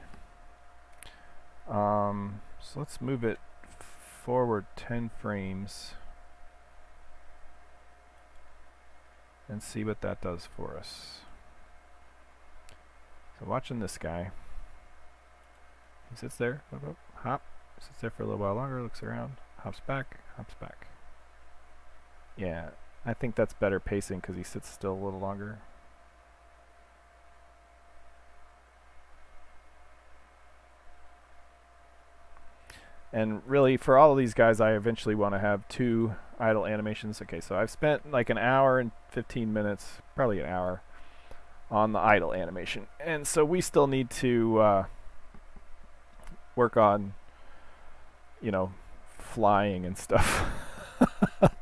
So let's move it forward 10 frames and see what that does for us. So watching this guy, he sits there, hop, sits there for a little while longer, looks around, hops back, hops back. Yeah, I think that's better pacing because he sits still a little longer. And really, for all of these guys, I eventually want to have 2 idle animations. Okay, so I've spent like an hour and 15 minutes, probably an hour, on the idle animation. And so we still need to work on, you know, flying and stuff.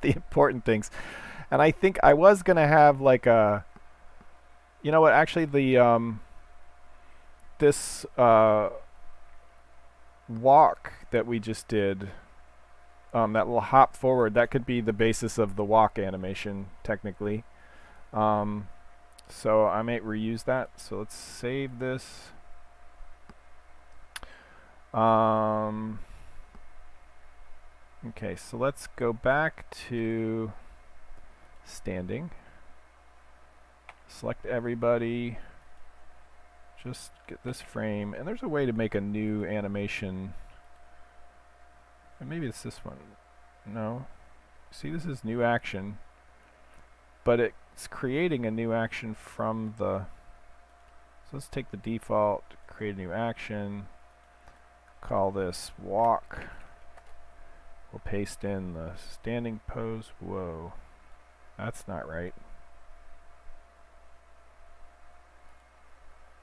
The important things. And I think I was going to have like a, you know what, actually the, this walk that we just did, that little hop forward, that could be the basis of the walk animation, technically. So I might reuse that. So let's save this. Okay, so let's go back to standing. Select everybody. Just get this frame, and there's a way to make a new animation. And maybe it's this one. No. See, this is new action, but it's creating a new action from the. So let's take the default, create a new action, call this walk. We'll paste in the standing pose. Whoa, that's not right.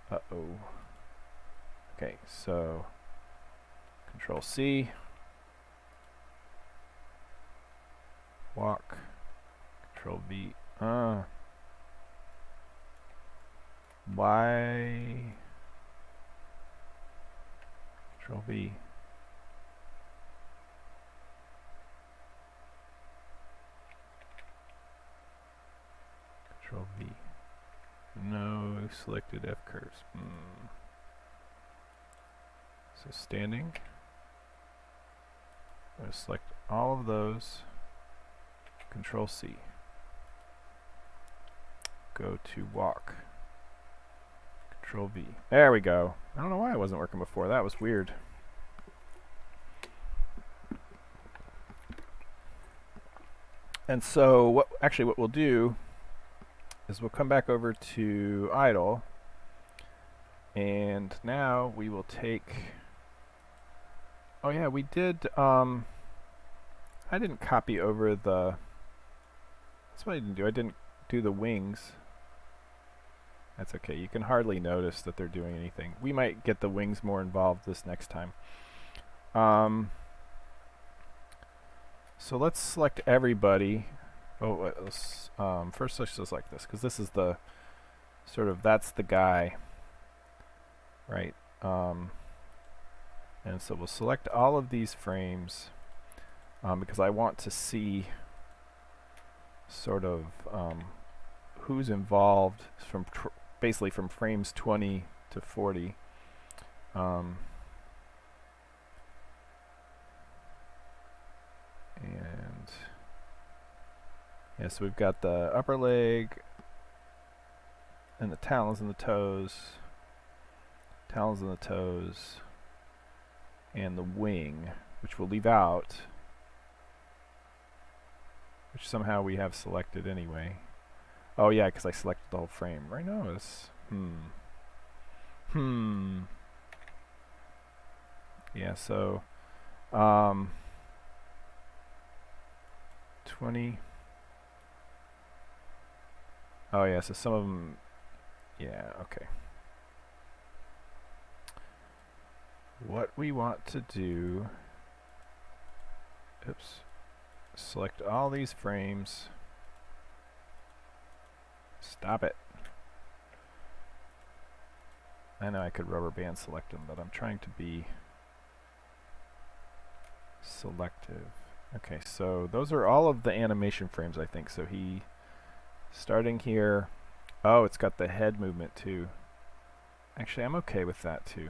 Uh-oh. Okay, so Control C, walk, Control V. Why? Control V. Control V. No selected F curves. So standing. I'm going to select all of those. Control C. Go to walk. Control V. There we go. I don't know why it wasn't working before. That was weird. And so what we'll do is we'll come back over to idle, and now we will take, oh yeah, we did, I didn't copy over the, that's what I didn't do. I didn't do the wings. That's okay. You can hardly notice that they're doing anything. We might get the wings more involved this next time. So let's select everybody. Oh, let's, first let's just select this, because this is the sort of, that's the guy, right? And so we'll select all of these frames, because I want to see sort of who's involved from basically from frames 20 to 40. And yeah, so we've got the upper leg and the talons and the toes, and the wing, which we'll leave out, which somehow we have selected anyway. Oh yeah, because I selected the whole frame. Right now it's yeah, so 20. Oh yeah, so some of them, yeah, okay. What we want to do, oops, select all these frames. Stop it. I know I could rubber band select him, but I'm trying to be selective. Okay, so those are all of the animation frames, I think. So he, starting here, oh, it's got the head movement too. Actually, I'm okay with that too.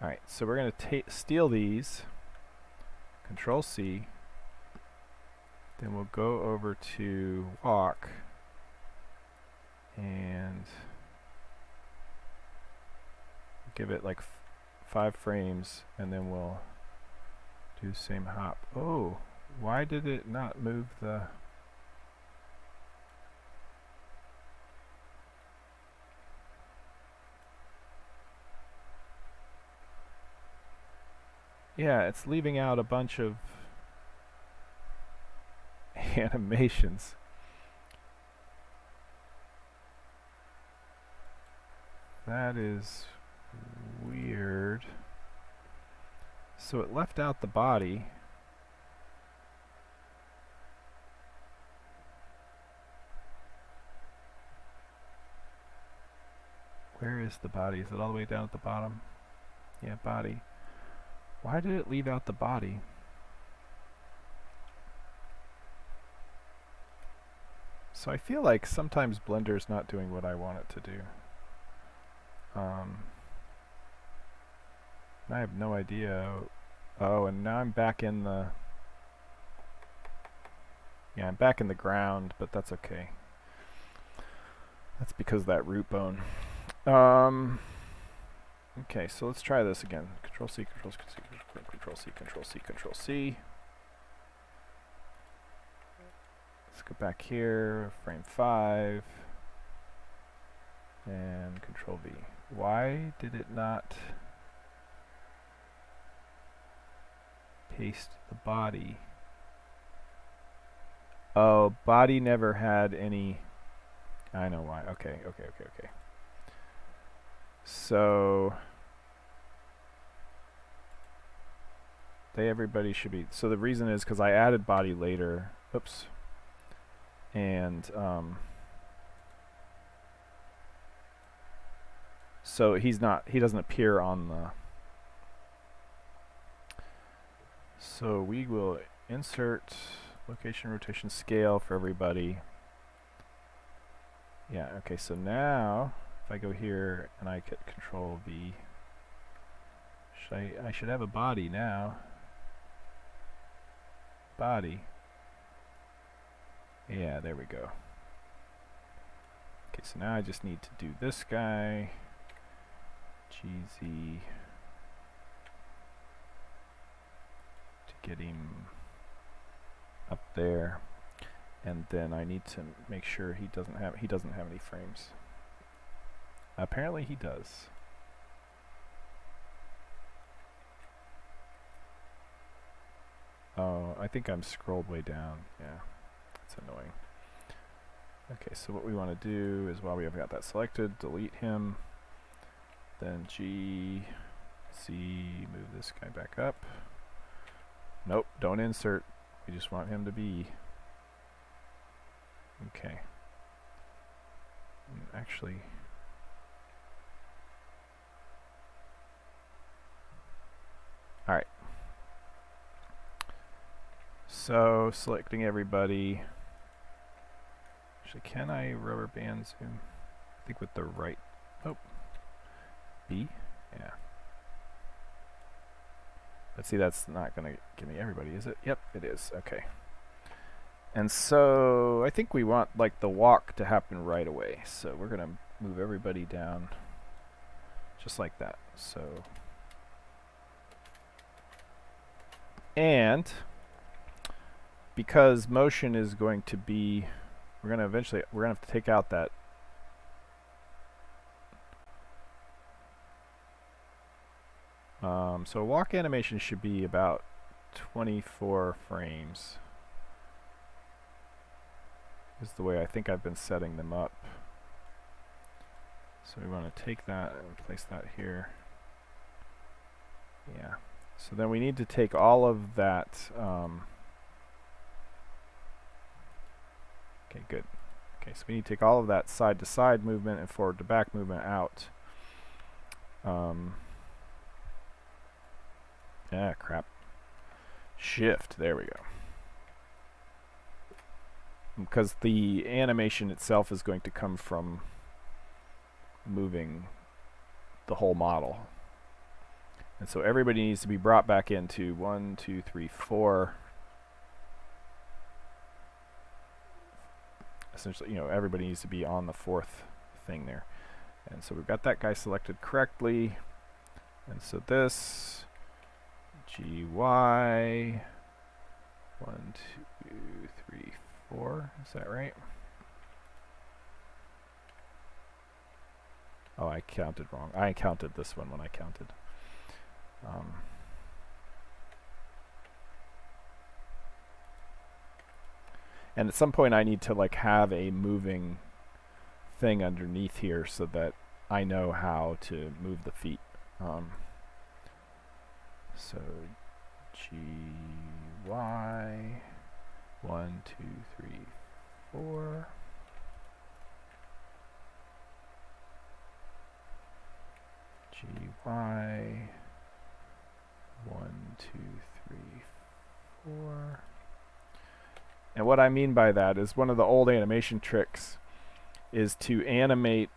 Alright, so we're going to steal these, Control C, then we'll go over to walk, and give it like 5 frames, and then we'll do the same hop. Oh, why did it not move the... Yeah, it's leaving out a bunch of animations. That is weird. So it left out the body. Where is the body? Is it all the way down at the bottom? Yeah, body. Why did it leave out the body? So I feel like sometimes Blender's not doing what I want it to do. I have no idea. Oh, and now I'm back in the... Yeah, I'm back in the ground, but that's okay. That's because of that root bone. Okay, so let's try this again. Control C, Control C, Control C, Control C, Control C. Let's go back here, frame 5, and Control V. Why did it not paste the body? Oh, body never had any... I know why. Okay. So everybody should be... So the reason is because I added body later. Oops. And so he doesn't appear on the... So we will insert location, rotation, scale for everybody. Yeah, okay, so now if I go here and I get Control V, I should have a body now. Body. Yeah, there we go. Okay, so now I just need to do this guy. GZ to get him up there. And then I need to make sure he doesn't have any frames. Apparently he does. Oh, I think I'm scrolled way down. Yeah, that's annoying. Okay, so what we want to do is, while we have got that selected, delete him. Then G, C, move this guy back up. Nope, don't insert. We just want him to be. Okay. Actually, all right. So selecting everybody. Actually, can I rubber band zoom? I think with the right. Oh, B. Yeah. Let's see. That's not going to give me everybody, is it? Yep, it is. Okay. And so I think we want like the walk to happen right away. So we're going to move everybody down just like that. So, and because motion is going to be, we're going to have to take out that so walk animation should be about 24 frames. Is the way I think I've been setting them up. So we want to take that and place that here. Yeah. So then we need to take all of that. Okay, good. Okay, so we need to take all of that side to side movement and forward to back movement out. Crap. Shift, there we go. Because the animation itself is going to come from moving the whole model. And so everybody needs to be brought back into 1, 2, 3, 4. Essentially, you know, everybody needs to be on the fourth thing there. And so we've got that guy selected correctly. And so this GY 1, 2, 3, 4. Is that right? Oh, I counted wrong. I counted this one when I counted. And at some point I need to like have a moving thing underneath here so that I know how to move the feet. So GY 1, 2, 3, 4. GY 1, 2, 3, 4. And what I mean by that is one of the old animation tricks is to animate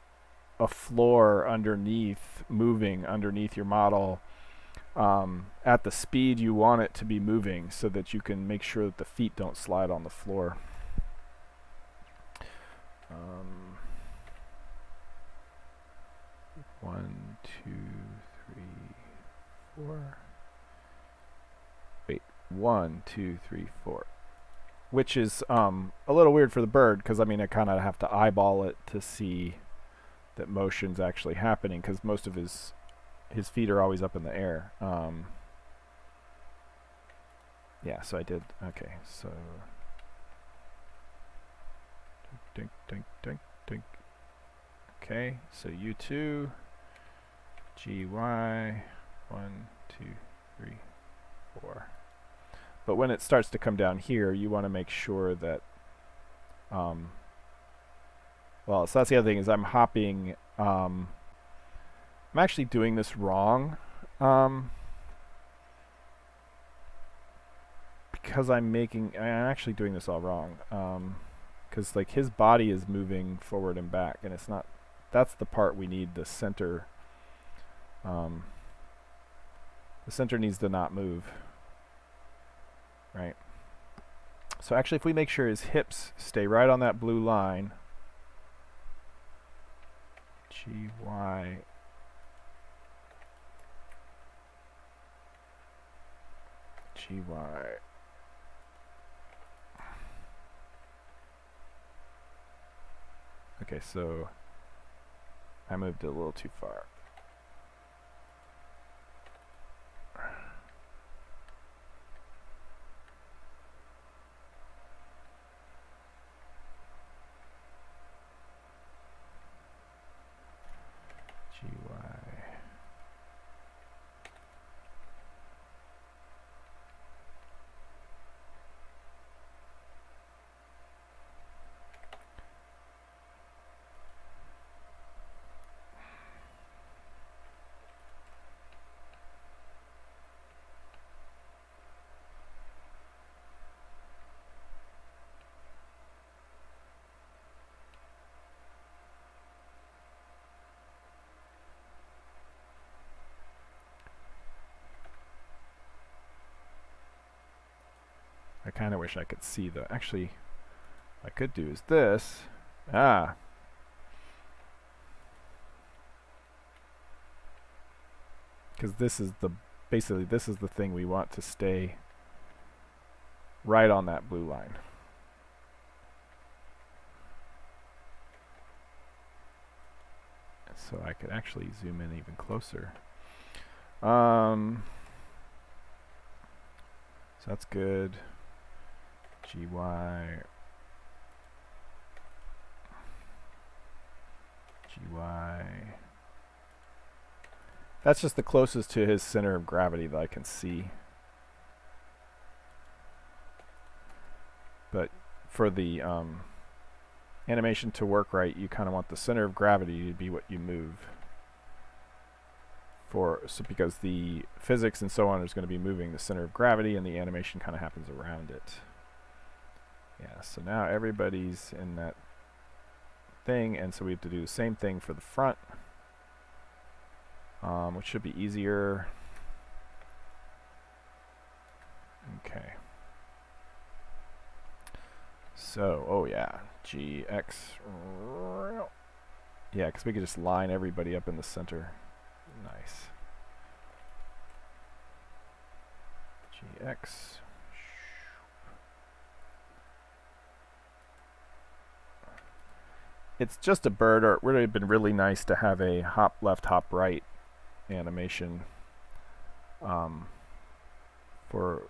a floor underneath, moving underneath your model at the speed you want it to be moving so that you can make sure that the feet don't slide on the floor. 1, 2, 3, 4. Wait, 1, 2, 3, 4. Which is a little weird for the bird because I mean I kind of have to eyeball it to see that motion's actually happening because most of his feet are always up in the air. Yeah, so I did. Okay, so dink, dink, dink, dink. Okay, so U2, GY, 1, 2, 3, 4. But when it starts to come down here, you want to make sure that, well, so that's the other thing is I'm hopping, I'm actually doing this wrong, because I'm actually doing this all wrong, because like his body is moving forward and back, and it's not, that's the part we need the center, the center needs to not move. Right. So actually if we make sure his hips stay right on that blue line, GY, GY, okay, so I moved it a little too far. I kind of wish I could see the, actually, what I could do is this. Because this is the, basically this is the thing we want to stay right on that blue line. So I could actually zoom in even closer. So that's good. GY, GY. That's just the closest to his center of gravity that I can see. But for the animation to work right, you kind of want the center of gravity to be what you move. Because the physics and so on is going to be moving the center of gravity, and the animation kind of happens around it. Yeah, so now everybody's in that thing, and so we have to do the same thing for the front, which should be easier. Okay. So, oh yeah, GX. Yeah, because we could just line everybody up in the center. Nice. GX. It's just a bird, or it would have been really nice to have a hop left, hop right animation for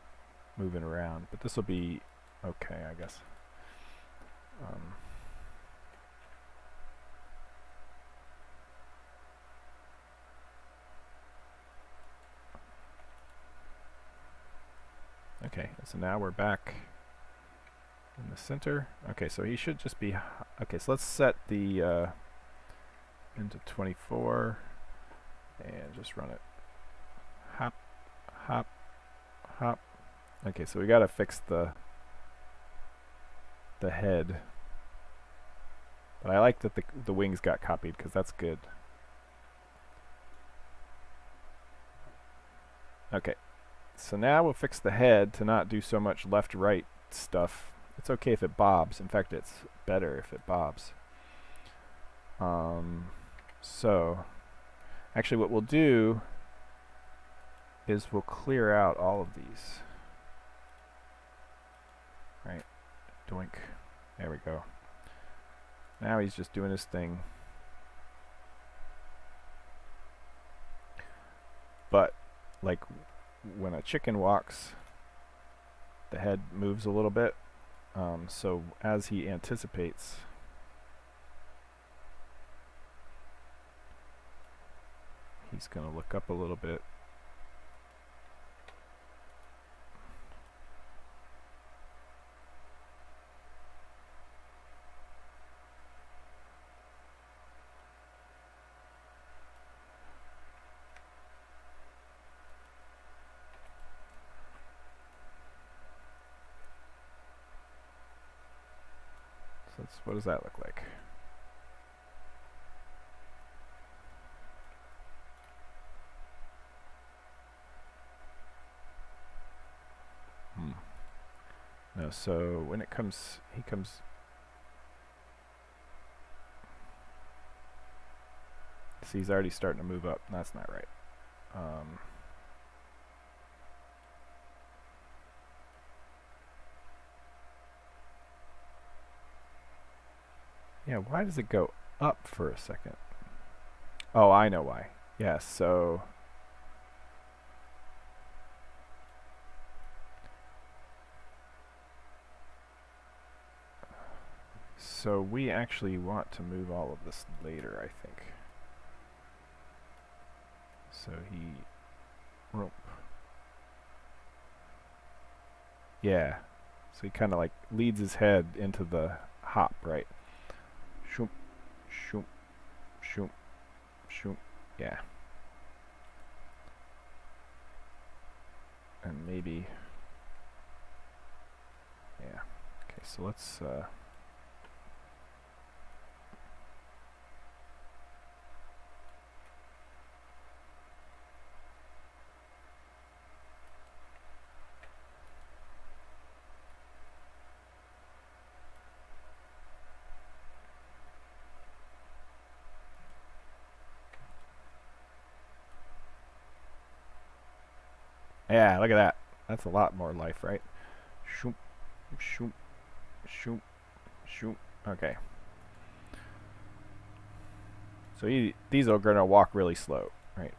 moving around. But this will be okay, I guess. Okay, so now we're back in the center. Okay, so he should just be... Okay, so let's set the into 24 and just run it. Hop, hop, hop. Okay, so we got to fix the head. But I like that the wings got copied, because that's good. Okay, so now we'll fix the head to not do so much left-right stuff. It's okay if it bobs. In fact, it's better if it bobs. So, actually what we'll do is we'll clear out all of these. Right, doink. There we go. Now he's just doing his thing. But, like, when a chicken walks, the head moves a little bit. So as he anticipates, he's going to look up a little bit. What does that look like? No, so when it comes, he comes. See, he's already starting to move up. That's not right. Yeah, why does it go up for a second? Oh, I know why. Yes, so... So we actually want to move all of this later, I think. So he... Yeah. So he kind of like leads his head into the hop, right? Shoop, shoop, shoop, shoop. Yeah. And maybe... Yeah. Okay, so let's... Yeah, look at that. That's a lot more life, right? Shoop, shoop, shoop, shoop. Okay. So these are going to walk really slow, right?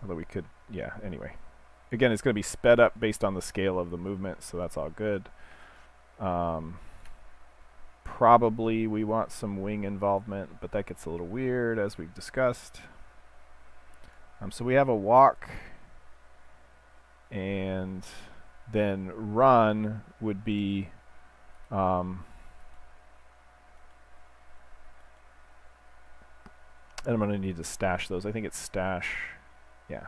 Although we could, yeah, anyway. Again, it's going to be sped up based on the scale of the movement, so that's all good. Probably we want some wing involvement, but that gets a little weird, as we've discussed. So we have a walk, and then run would be And I'm going to need to stash those. I think it's stash. Yeah.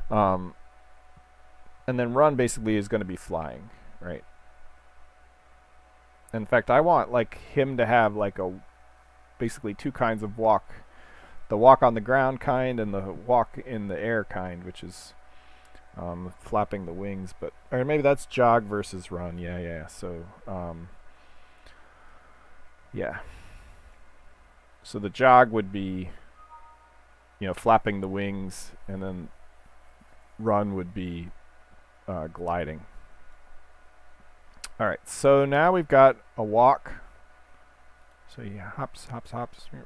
And then run basically is going to be flying, right? In fact, I want like him to have like basically two kinds of walk. The walk on the ground kind and the walk in the air kind, which is flapping the wings. But or maybe that's jog versus run. Yeah. So yeah. So the jog would be, flapping the wings, and then run would be gliding. All right, so now we've got a walk. So he hops, hopping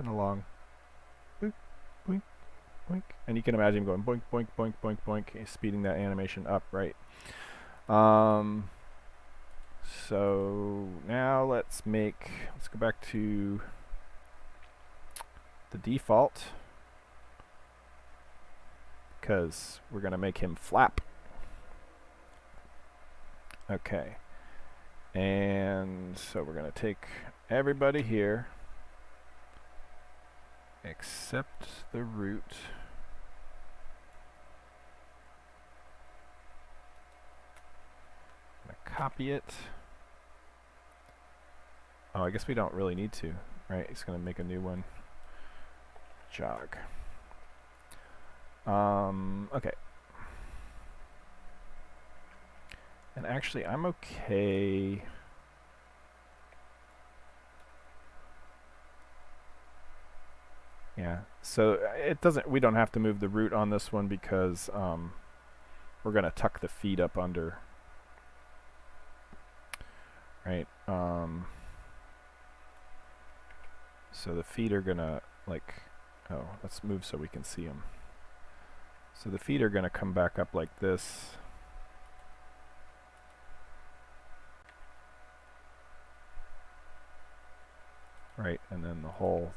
along. Boink, boink, boink. And you can imagine him going boink, boink, boink, boink, boink, speeding that animation up, right? So now let's go back to the default, because we're going to make him flap. Okay. And so we're going to take everybody here except the root. I'm going to copy it. Oh, I guess we don't really need to, right? It's going to make a new one. Jog. Okay. And actually, I'm okay. Yeah. So we don't have to move the root on this one because we're going to tuck the feet up under. Right. So the feet are going to let's move so we can see them. So the feet are going to come back up like this. Right, and then the whole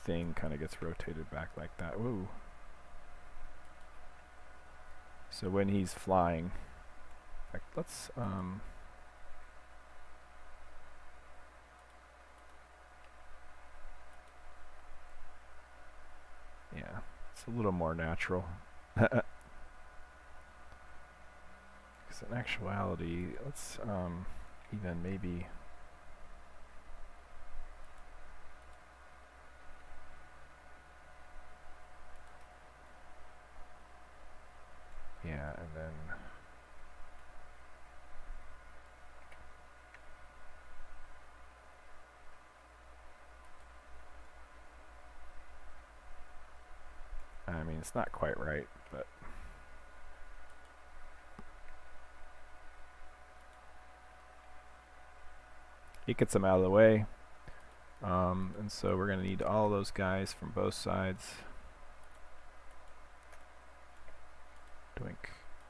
thing kind of gets rotated back like that. Ooh. So when he's flying, in fact, let's yeah, it's a little more natural. Because in actuality, let's even maybe. Yeah, and then I mean, it's not quite right, but it gets them out of the way. And so we're going to need all those guys from both sides. Doink,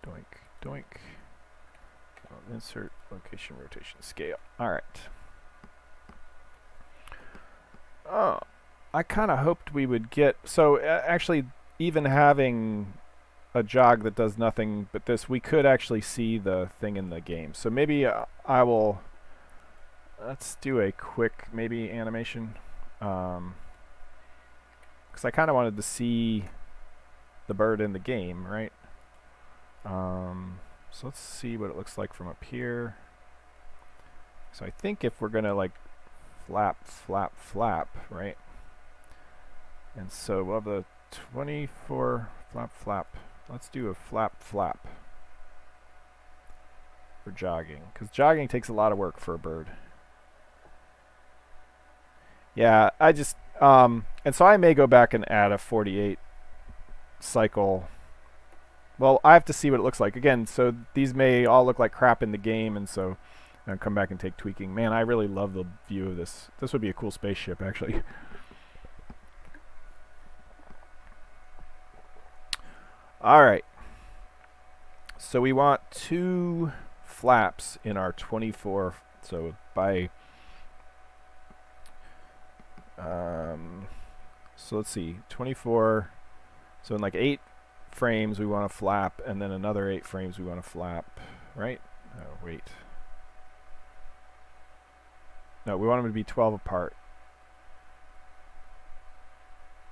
doink, doink. Insert location, rotation, scale. All right. Oh, I kind of hoped we would get. So actually, even having a jog that does nothing but this, we could actually see the thing in the game. So maybe I will. Let's do a quick maybe animation, because I kind of wanted to see the bird in the game, right? So let's see what it looks like from up here. So I think if we're gonna like flap, flap, flap, right? And so we'll have the 24 flap, flap. Let's do a flap, flap for jogging, because jogging takes a lot of work for a bird. Yeah, I just and so I may go back and add a 48 cycle. Well, I have to see what it looks like. Again, so these may all look like crap in the game, and so I'll come back and take tweaking. Man, I really love the view of this. This would be a cool spaceship, actually. All right. So we want 2 flaps in our 24. So by... so let's see. 24... So in like 8 frames we want to flap, and then another 8 frames we want to flap, right? Oh, wait. No, we want them to be 12 apart.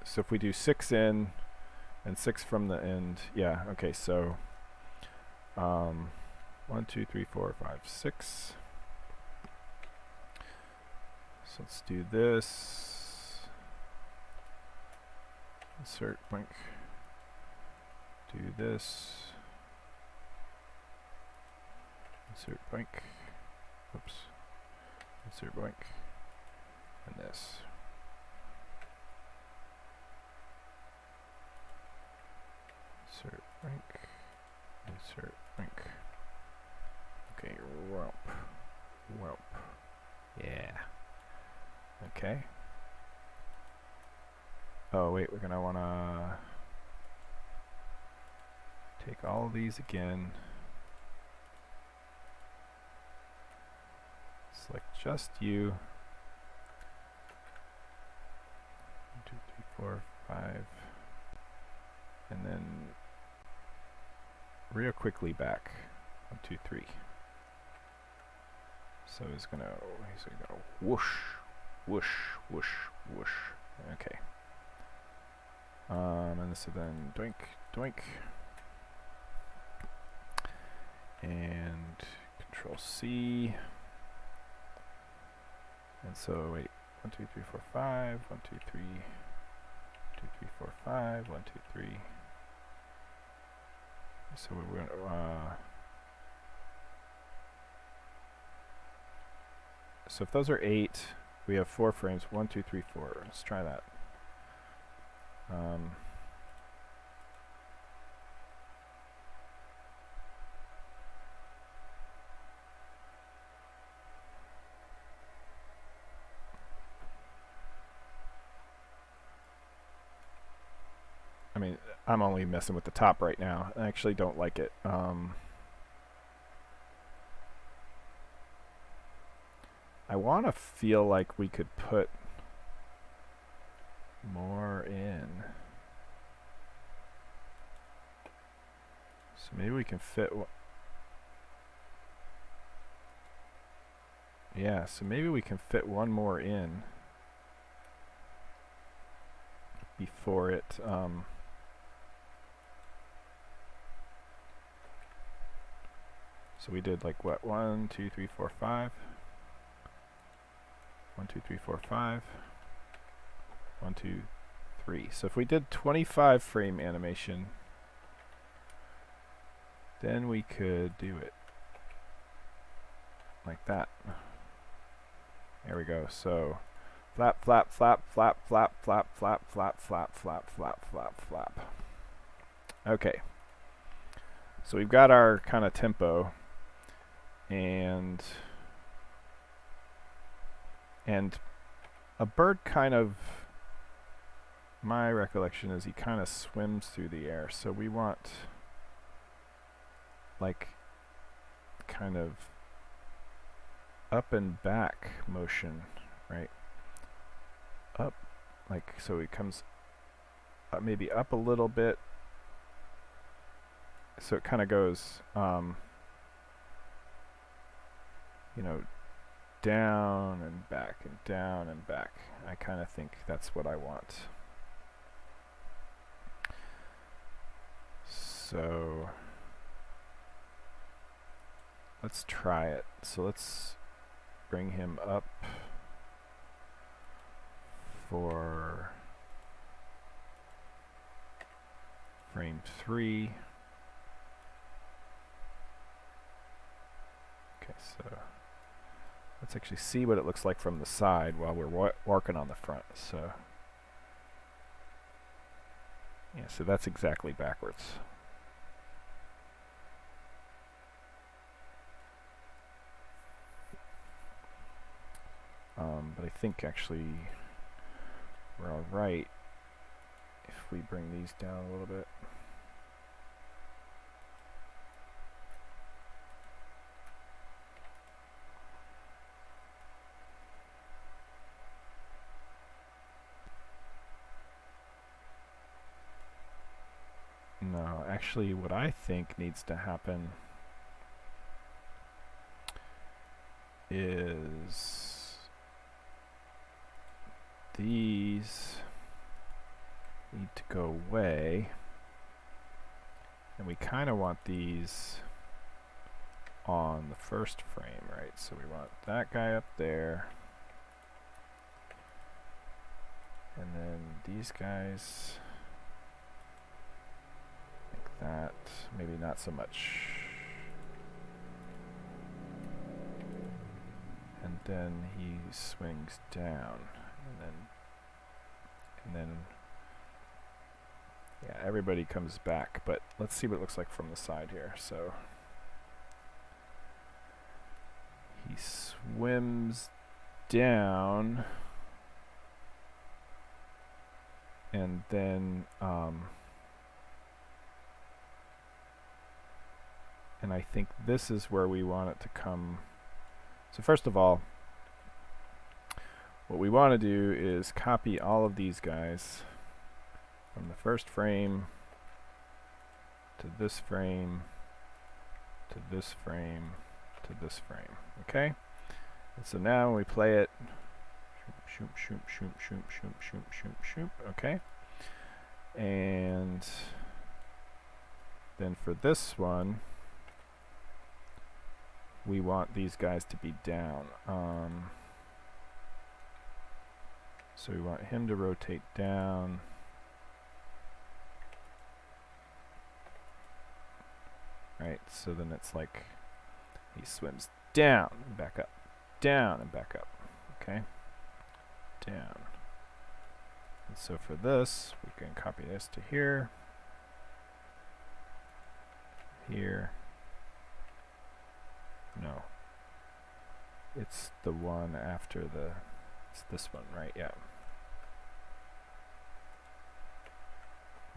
So if we do 6 in and 6 from the end, yeah, okay, so 1, 2, 3, 4, 5, 6. So let's do this. Insert blink. Do this. Insert blank. Oops. Insert blank. And this. Insert blank. Insert blank. Okay, whelp. Whelp. Yeah. Okay. Oh wait, we're gonna wanna take all of these again. Select just you. 1, 2, 3, 4, 5. And then real quickly back. 1, 2, 3. So he's gonna go whoosh, whoosh, whoosh, whoosh. Okay. And so then doink, doink. And Control C. And so wait, 1, 2, 3, 4, 5, 1, 2, 3, 2, 3, 4, 5, 1, 2, 3. So we're gonna so if those are 8, we have 4 frames. 1, 2, 3, 4. Let's try that. I mean, I'm only messing with the top right now. I actually don't like it. I want to feel like we could put more in. So maybe we can fit. Yeah, so maybe we can fit one more in before it. So we did like what? 1, 2, 3, 4, 5. 1, 2, 3, 4, 5. 1, 2, 3. So if we did 25 frame animation, then we could do it like that. There we go. So flap, flap, flap, flap, flap, flap, flap, flap, flap, flap, flap, flap, flap. Okay. So we've got our kind of tempo, and a bird kind of, my recollection is he kind of swims through the air. So we want like kind of up and back motion, right? Up, like, so he comes up, maybe up a little bit. So it kind of goes, you know, down and back and down and back. I kind of think that's what I want. So let's try it. So let's bring him up for frame 3. Okay, so let's actually see what it looks like from the side while we're working on the front. So yeah, so that's exactly backwards. But I think actually we're all right if we bring these down a little bit. No, actually what I think needs to happen is these need to go away. And we kind of want these on the first frame, right? So we want that guy up there. And then these guys like that. Maybe not so much. And then he swings down. And then yeah, everybody comes back, but let's see what it looks like from the side here. So he swims down, and then and I think this is where we want it to come. So first of all, what we want to do is copy all of these guys from the first frame to this frame to this frame to this frame. Okay? And so now when we play it, shoop, shoop, shoop, shoop, shoop, shoop, shoop, shoop. Okay? And then for this one, we want these guys to be down. So we want him to rotate down. Right, so then it's like he swims down and back up, down and back up. Okay? Down. And so for this, we can copy this to here, here. No. It's the one after the, it's this one, right? Yeah.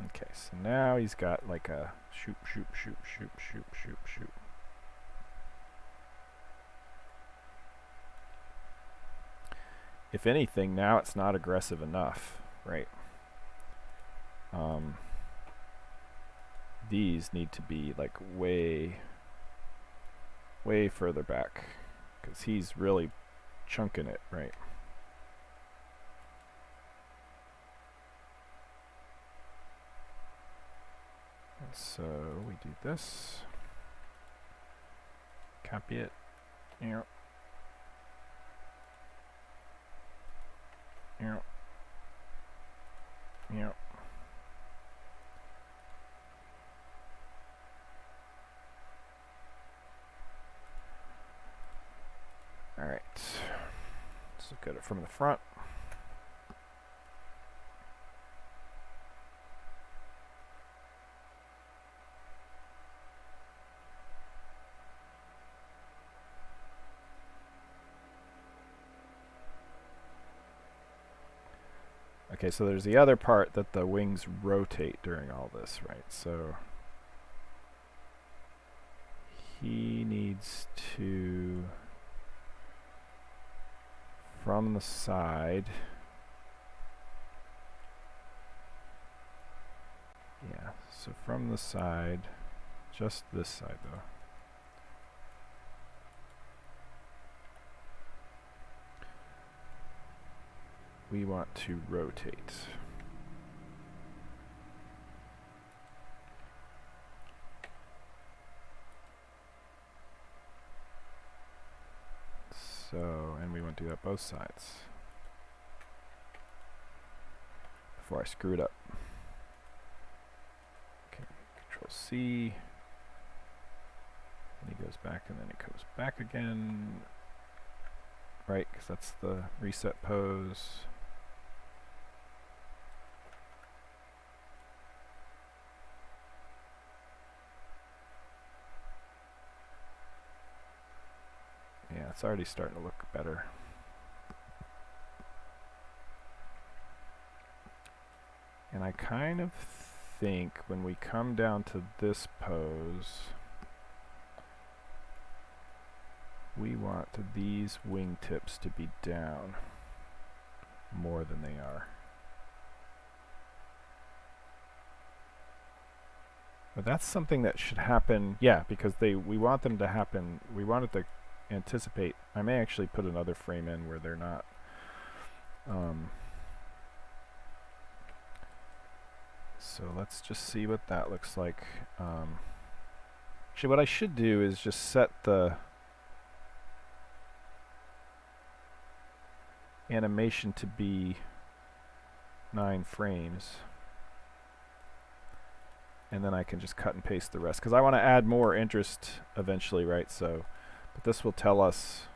Okay, so now he's got like a shoop, shoop, shoop, shoop, shoop, shoop, shoop. If anything, now it's not aggressive enough, right? These need to be like way further back, because he's really chunking it, right? And so we do this, copy it, yeah. Yeah. Yeah. All right. Let's look at it from the front. Okay, so there's the other part that the wings rotate during all this, right? So he needs to, from the side, yeah, so from the side, just this side though. We want to rotate. So, and we want to do that both sides before I screw it up. Okay, Control C, and he goes back, and then it goes back again, right? Because that's the reset pose. Yeah, it's already starting to look better. And I kind of think when we come down to this pose, we want these wingtips to be down more than they are. But that's something that should happen, yeah, because we want them to happen, we want it to anticipate. I may actually put another frame in where they're not So let's just see what that looks like. Actually, what I should do is just set the animation to be 9 frames. And then I can just cut and paste the rest, because I want to add more interest eventually, right? So, but this will tell us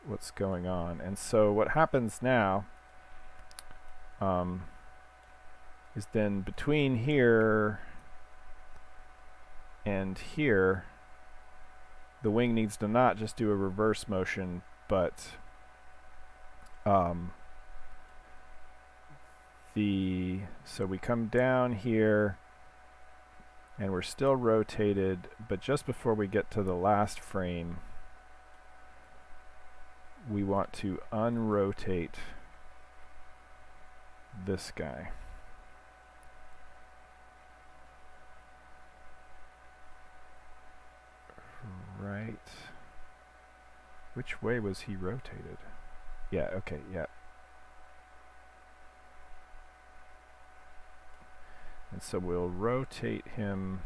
what's going on. And so what happens now is then between here and here, the wing needs to not just do a reverse motion, but so we come down here and we're still rotated, but just before we get to the last frame, we want to unrotate this guy. Right. Which way was he rotated? Yeah, okay, yeah. And so we'll rotate him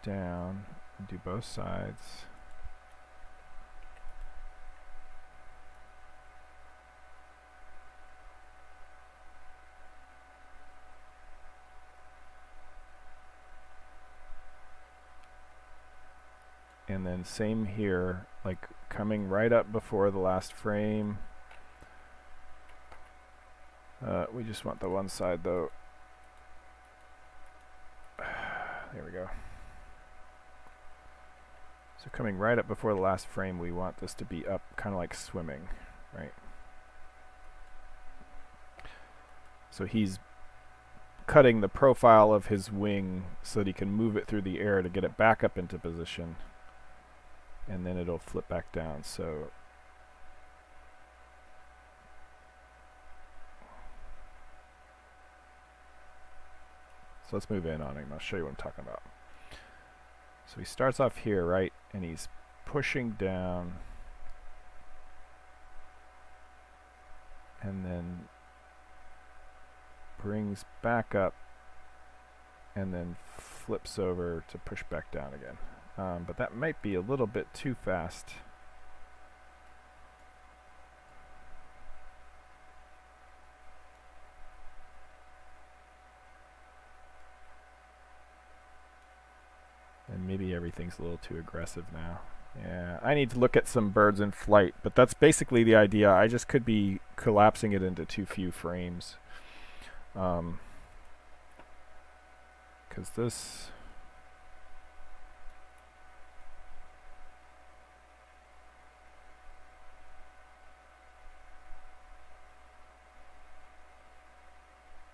down and do both sides. And then same here, like coming right up before the last frame. We just want the one side though. There we go. So coming right up before the last frame, we want this to be up kind of like swimming, right? So he's cutting the profile of his wing so that he can move it through the air to get it back up into position. And then it'll flip back down. So let's move in on him. I'll show you what I'm talking about. So he starts off here, right? And he's pushing down. And then brings back up. And then flips over to push back down again. But that might be a little bit too fast. And maybe everything's a little too aggressive now. Yeah, I need to look at some birds in flight, but that's basically the idea. I just could be collapsing it into too few frames. Because this...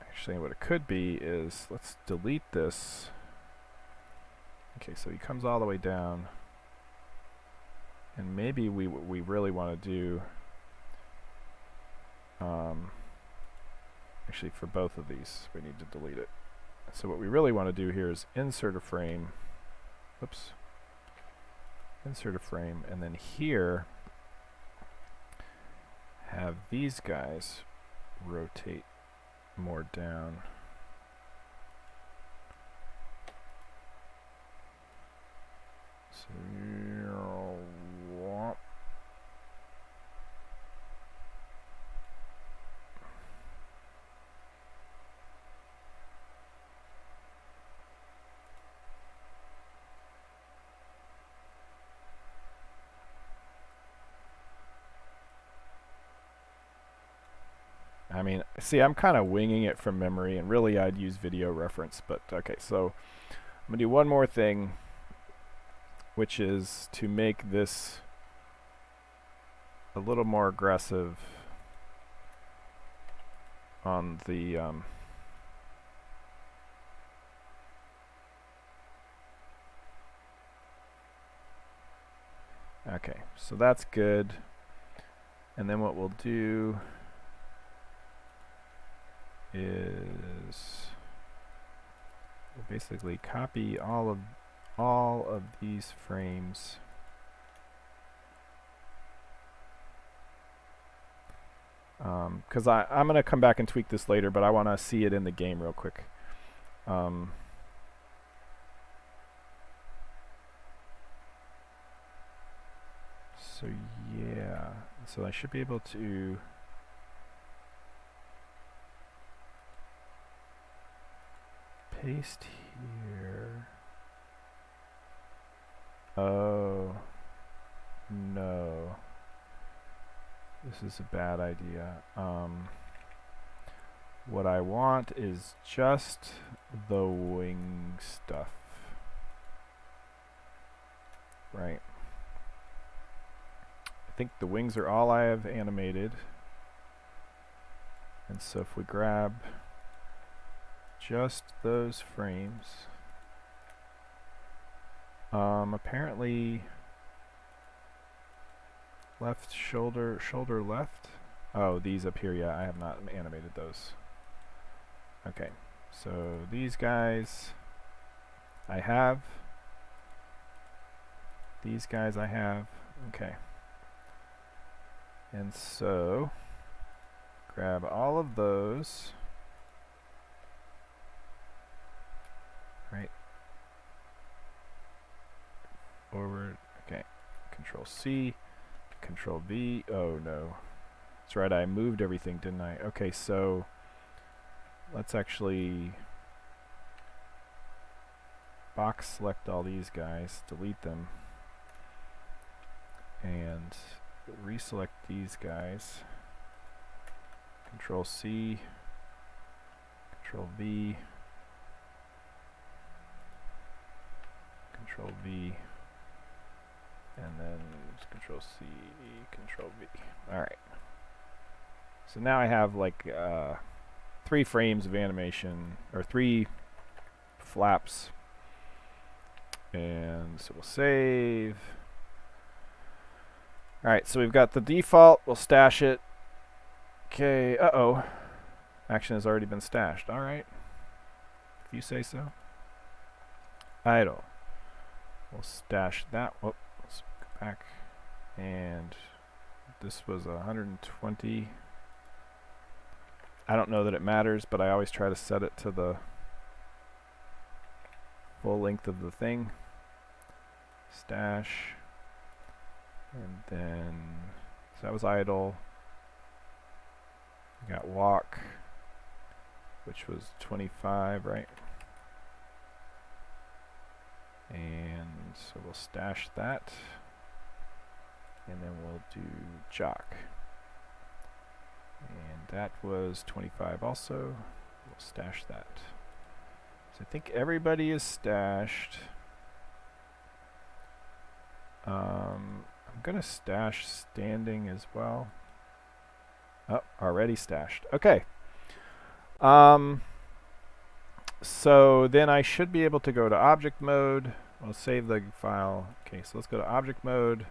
Actually, what it could be is, let's delete this. Okay, so he comes all the way down. And maybe what we really want to do, actually for both of these, we need to delete it. So what we really want to do here is insert a frame. Oops. Insert a frame, and then here, have these guys rotate more down. So I mean, see, I'm kind of winging it from memory, and really I'd use video reference, but okay, so I'm going to do one more thing, which is to make this a little more aggressive on the okay, so that's good. And then what we'll do is we'll basically copy all of these frames Because I'm going to come back and tweak this later, but I want to see it in the game real quick. So yeah, so I should be able to paste here. Oh no, this is a bad idea. What I want is just the wing stuff, right? I think the wings are all I have animated, and so if we grab just those frames, apparently left shoulder left. Oh, these up here, yeah, I have not animated those. Okay, so these guys I have. These guys I have. Okay. And so grab all of those. Right. Forward. Okay. Control C. Control V. Oh no. That's right, I moved everything, didn't I? Okay, so let's actually box select all these guys, delete them, and reselect these guys. Control C, Control V, Control V, and then Control C, Control V. Alright. So now I have like 3 frames of animation, or 3 flaps. And so we'll save. Alright, so we've got the default. We'll stash it. Okay, uh-oh. Action has already been stashed. Alright. If you say so. Idle. We'll stash that. Whoop. Let's go back. And this was 120. I don't know that it matters, but I always try to set it to the full length of the thing. Stash. And then, so that was idle. We got walk, which was 25, right? And so we'll stash that. And then we'll do jock. And that was 25 also. We'll stash that. So I think everybody is stashed. I'm gonna stash standing as well. Oh, already stashed. Okay. So then I should be able to go to object mode. I'll save the file. Okay, so let's go to object mode.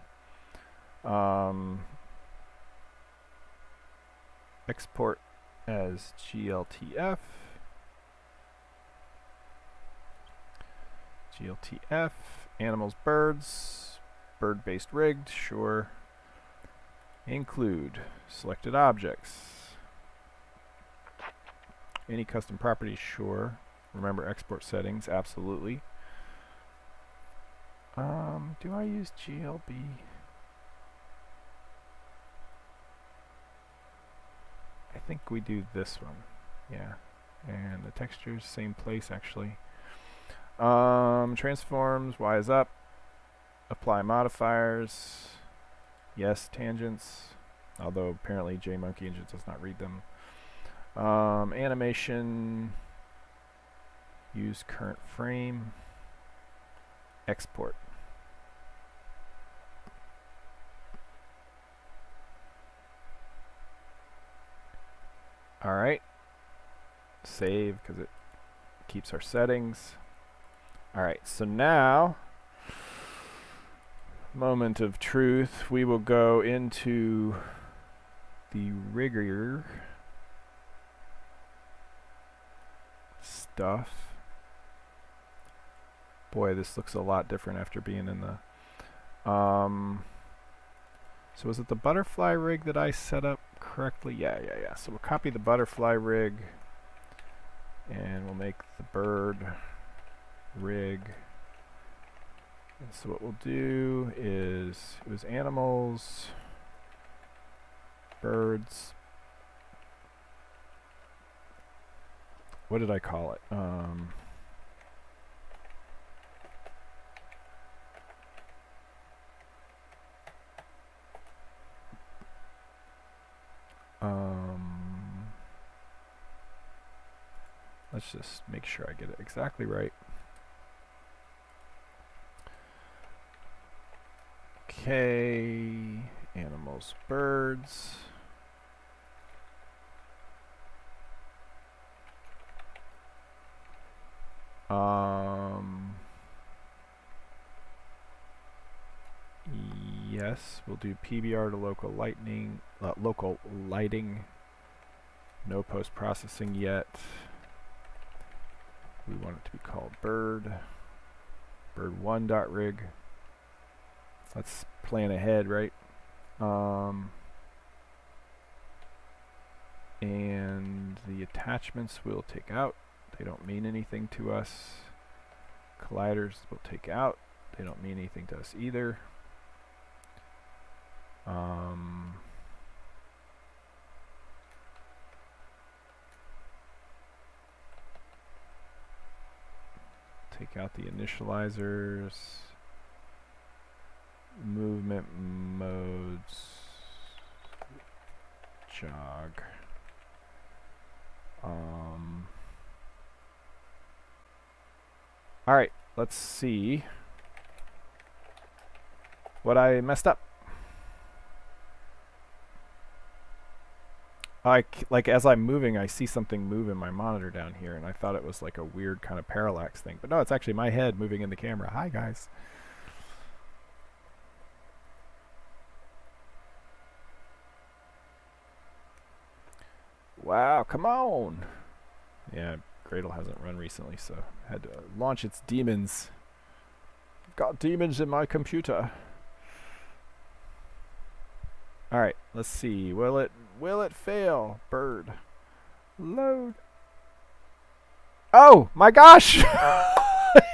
Export as GLTF. GLTF, animals, birds, bird-based rigged, sure. Include selected objects. Any custom properties, sure. Remember export settings, absolutely. Do I use GLB? I think we do this one, yeah. And the textures, same place actually. Transforms, Y is up. Apply modifiers. Yes, tangents. Although apparently JMonkey Engine does not read them. Animation. Use current frame. Export. Alright. Save because it keeps our settings. Alright, so now, moment of truth, we will go into the rigger stuff. Boy, this looks a lot different after being in the... So was it the butterfly rig that I set up correctly? Yeah. So we'll copy the butterfly rig, and we'll make the bird rig. And so what we'll do is, it was animals, birds. What did I call it? Let's just make sure I get it exactly right. Okay, animals, birds. Yes, we'll do PBR to local lighting. No post-processing yet. We want it to be called bird. Bird1.rig. Let's plan ahead, right? And the attachments we'll take out. They don't mean anything to us. Colliders we'll take out. They don't mean anything to us either. Take out the initializers. Movement modes. Jog. Alright, let's see what I messed up. Like as I'm moving, I see something move in my monitor down here, and I thought it was like a weird kind of parallax thing. But no, it's actually my head moving in the camera. Hi, guys. Wow, come on. Yeah, Gradle hasn't run recently, so had to launch its demons. Got demons in my computer. Alright, let's see. Will it fail? Bird. Load. Oh my gosh!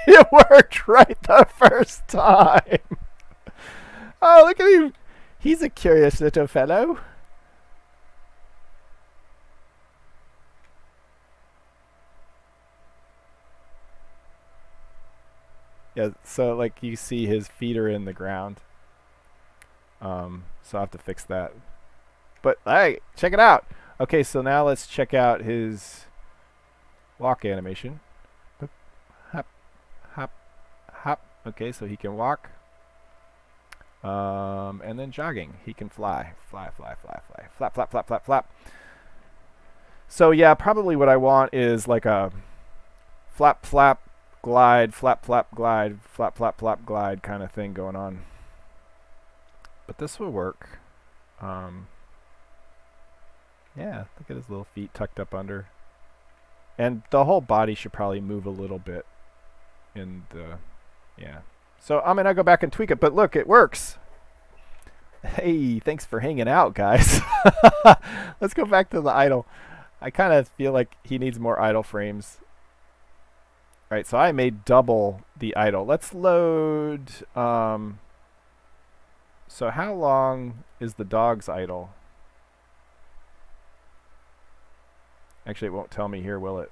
It worked right the first time. Oh, look at him. He's a curious little fellow. Yeah, so like you see his feet are in the ground. So I have to fix that. But hey, check it out. Okay, so now let's check out his walk animation. Hop, hop, hop. Okay, so he can walk. And then jogging. He can fly. Fly, fly, fly, fly. Flap, flap, flap, flap, flap. So yeah, probably what I want is like a flap, flap, glide, flap, flap, glide, flap, flap, flap, glide kind of thing going on. But this will work. Yeah, look at his little feet tucked up under. And the whole body should probably move a little bit in the, yeah. So I'm going to go back and tweak it, but look, it works. Hey, thanks for hanging out, guys. Let's go back to the idle. I kind of feel like he needs more idle frames. All right, so I made double the idle. Let's load. So how long is the dog's idle? Actually, it won't tell me here, will it?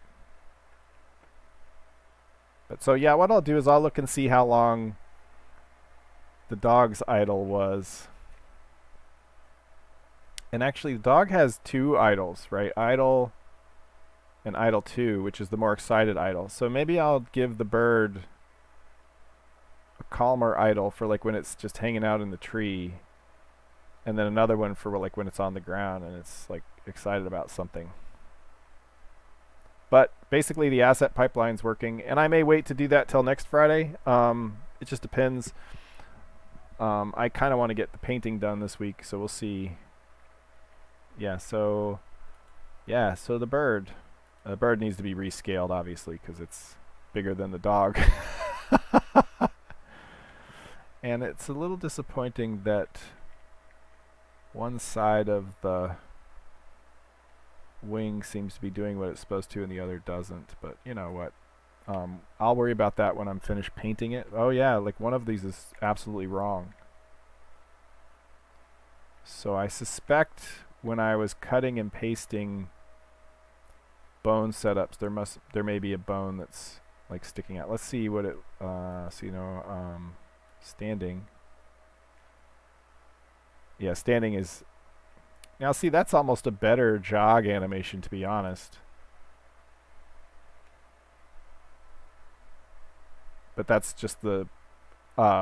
But so yeah, what I'll do is I'll look and see how long the dog's idle was. And actually, the dog has two idles, right? Idle and idle 2, which is the more excited idle. So maybe I'll give the bird a calmer idle for like when it's just hanging out in the tree, and then another one for like when it's on the ground and it's like excited about something. But basically the asset pipeline's working, and I may wait to do that till next Friday. It just depends. I kind of want to get the painting done this week, so we'll see. Yeah, so the bird needs to be rescaled, obviously, because it's bigger than the dog. And it's a little disappointing that one side of the wing seems to be doing what it's supposed to and the other doesn't. But you know what? I'll worry about that when I'm finished painting it. Oh yeah, like one of these is absolutely wrong. So I suspect when I was cutting and pasting bone setups, there may be a bone that's like sticking out. Let's see what it standing. Yeah, standing is now see that's almost a better jog animation, to be honest. But that's just the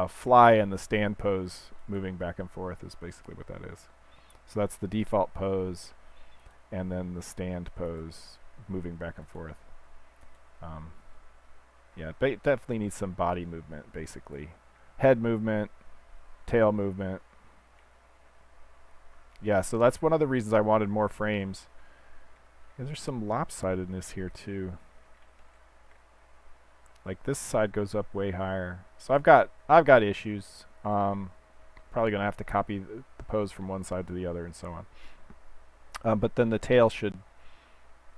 fly and the stand pose moving back and forth is basically what that is. So that's the default pose, and then the stand pose moving back and forth. Yeah, it definitely needs some body movement, basically. Head movement, tail movement. Yeah, so that's one of the reasons I wanted more frames. There's some lopsidedness here too. Like this side goes up way higher. So I've got issues. Probably gonna have to copy the pose from one side to the other and so on. But then the tail should,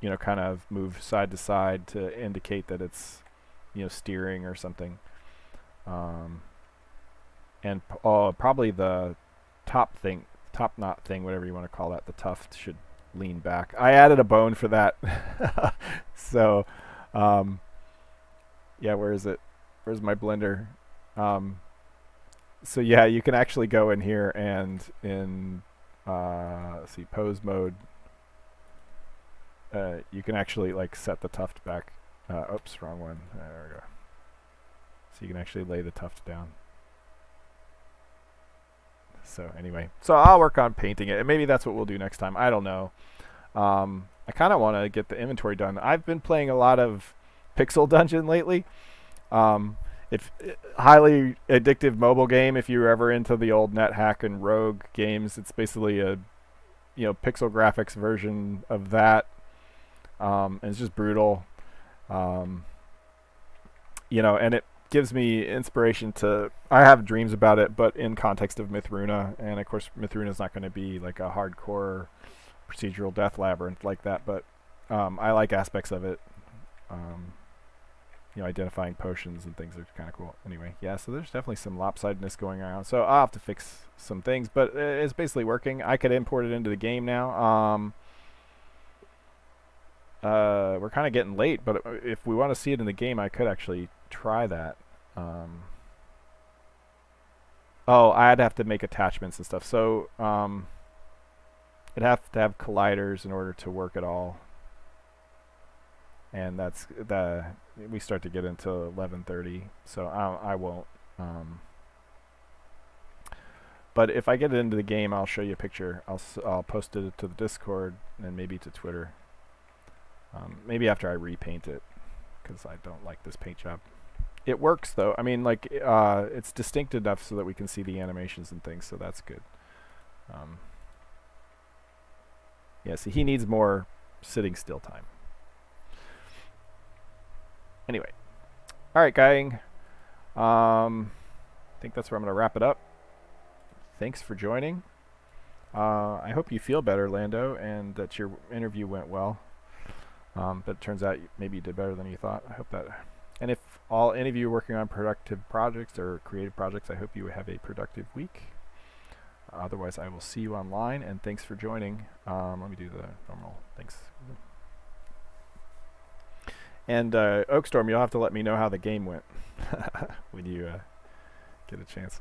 you know, kind of move side to side to indicate that it's, you know, steering or something. And probably the top knot thing, whatever you want to call that, the tuft should lean back. I added a bone for that. So, yeah, where is it? Where's my blender? So yeah, you can actually go in here and in let's see, pose mode. You can actually like set the tuft back. Oops, wrong one. There we go. So you can actually lay the tuft down. So anyway, so I'll work on painting it, and maybe that's what we'll do next time. I don't know. I kind of want to get the inventory done. I've been playing a lot of Pixel Dungeon lately. It's highly addictive mobile game. If you're ever into the old NetHack and Rogue games, it's basically a, you know, pixel graphics version of that. And it's just brutal. You know, and it gives me inspiration to. I have dreams about it, but in context of Mythruna, and of course, Mythruna is not going to be like a hardcore procedural death labyrinth like that. But I like aspects of it. You know, identifying potions and things are kind of cool. Anyway, yeah, so there's definitely some lopsidedness going around. So I'll have to fix some things, but it's basically working. I could import it into the game now. We're kind of getting late, but if we want to see it in the game, I could actually try that. Oh, I'd have to make attachments and stuff. So it'd have to have colliders in order to work at all. And that's we start to get into 11:30, so I won't. But if I get it into the game, I'll show you a picture. I'll post it to the Discord and maybe to Twitter. Maybe after I repaint it, because I don't like this paint job. It works though. I mean, like it's distinct enough so that we can see the animations and things, so that's good. Yeah, see, he needs more sitting still time. Anyway, all right, gang. I think that's where I'm going to wrap it up. Thanks for joining. I hope you feel better, Lando, and that your interview went well. But it turns out maybe you did better than you thought. I hope that. And if any of you are working on productive projects or creative projects, I hope you have a productive week. Otherwise, I will see you online, and thanks for joining. Let me do the normal thanks. And Oakstorm, you'll have to let me know how the game went when you get a chance.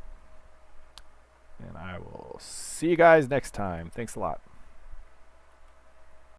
And I will see you guys next time. Thanks a lot.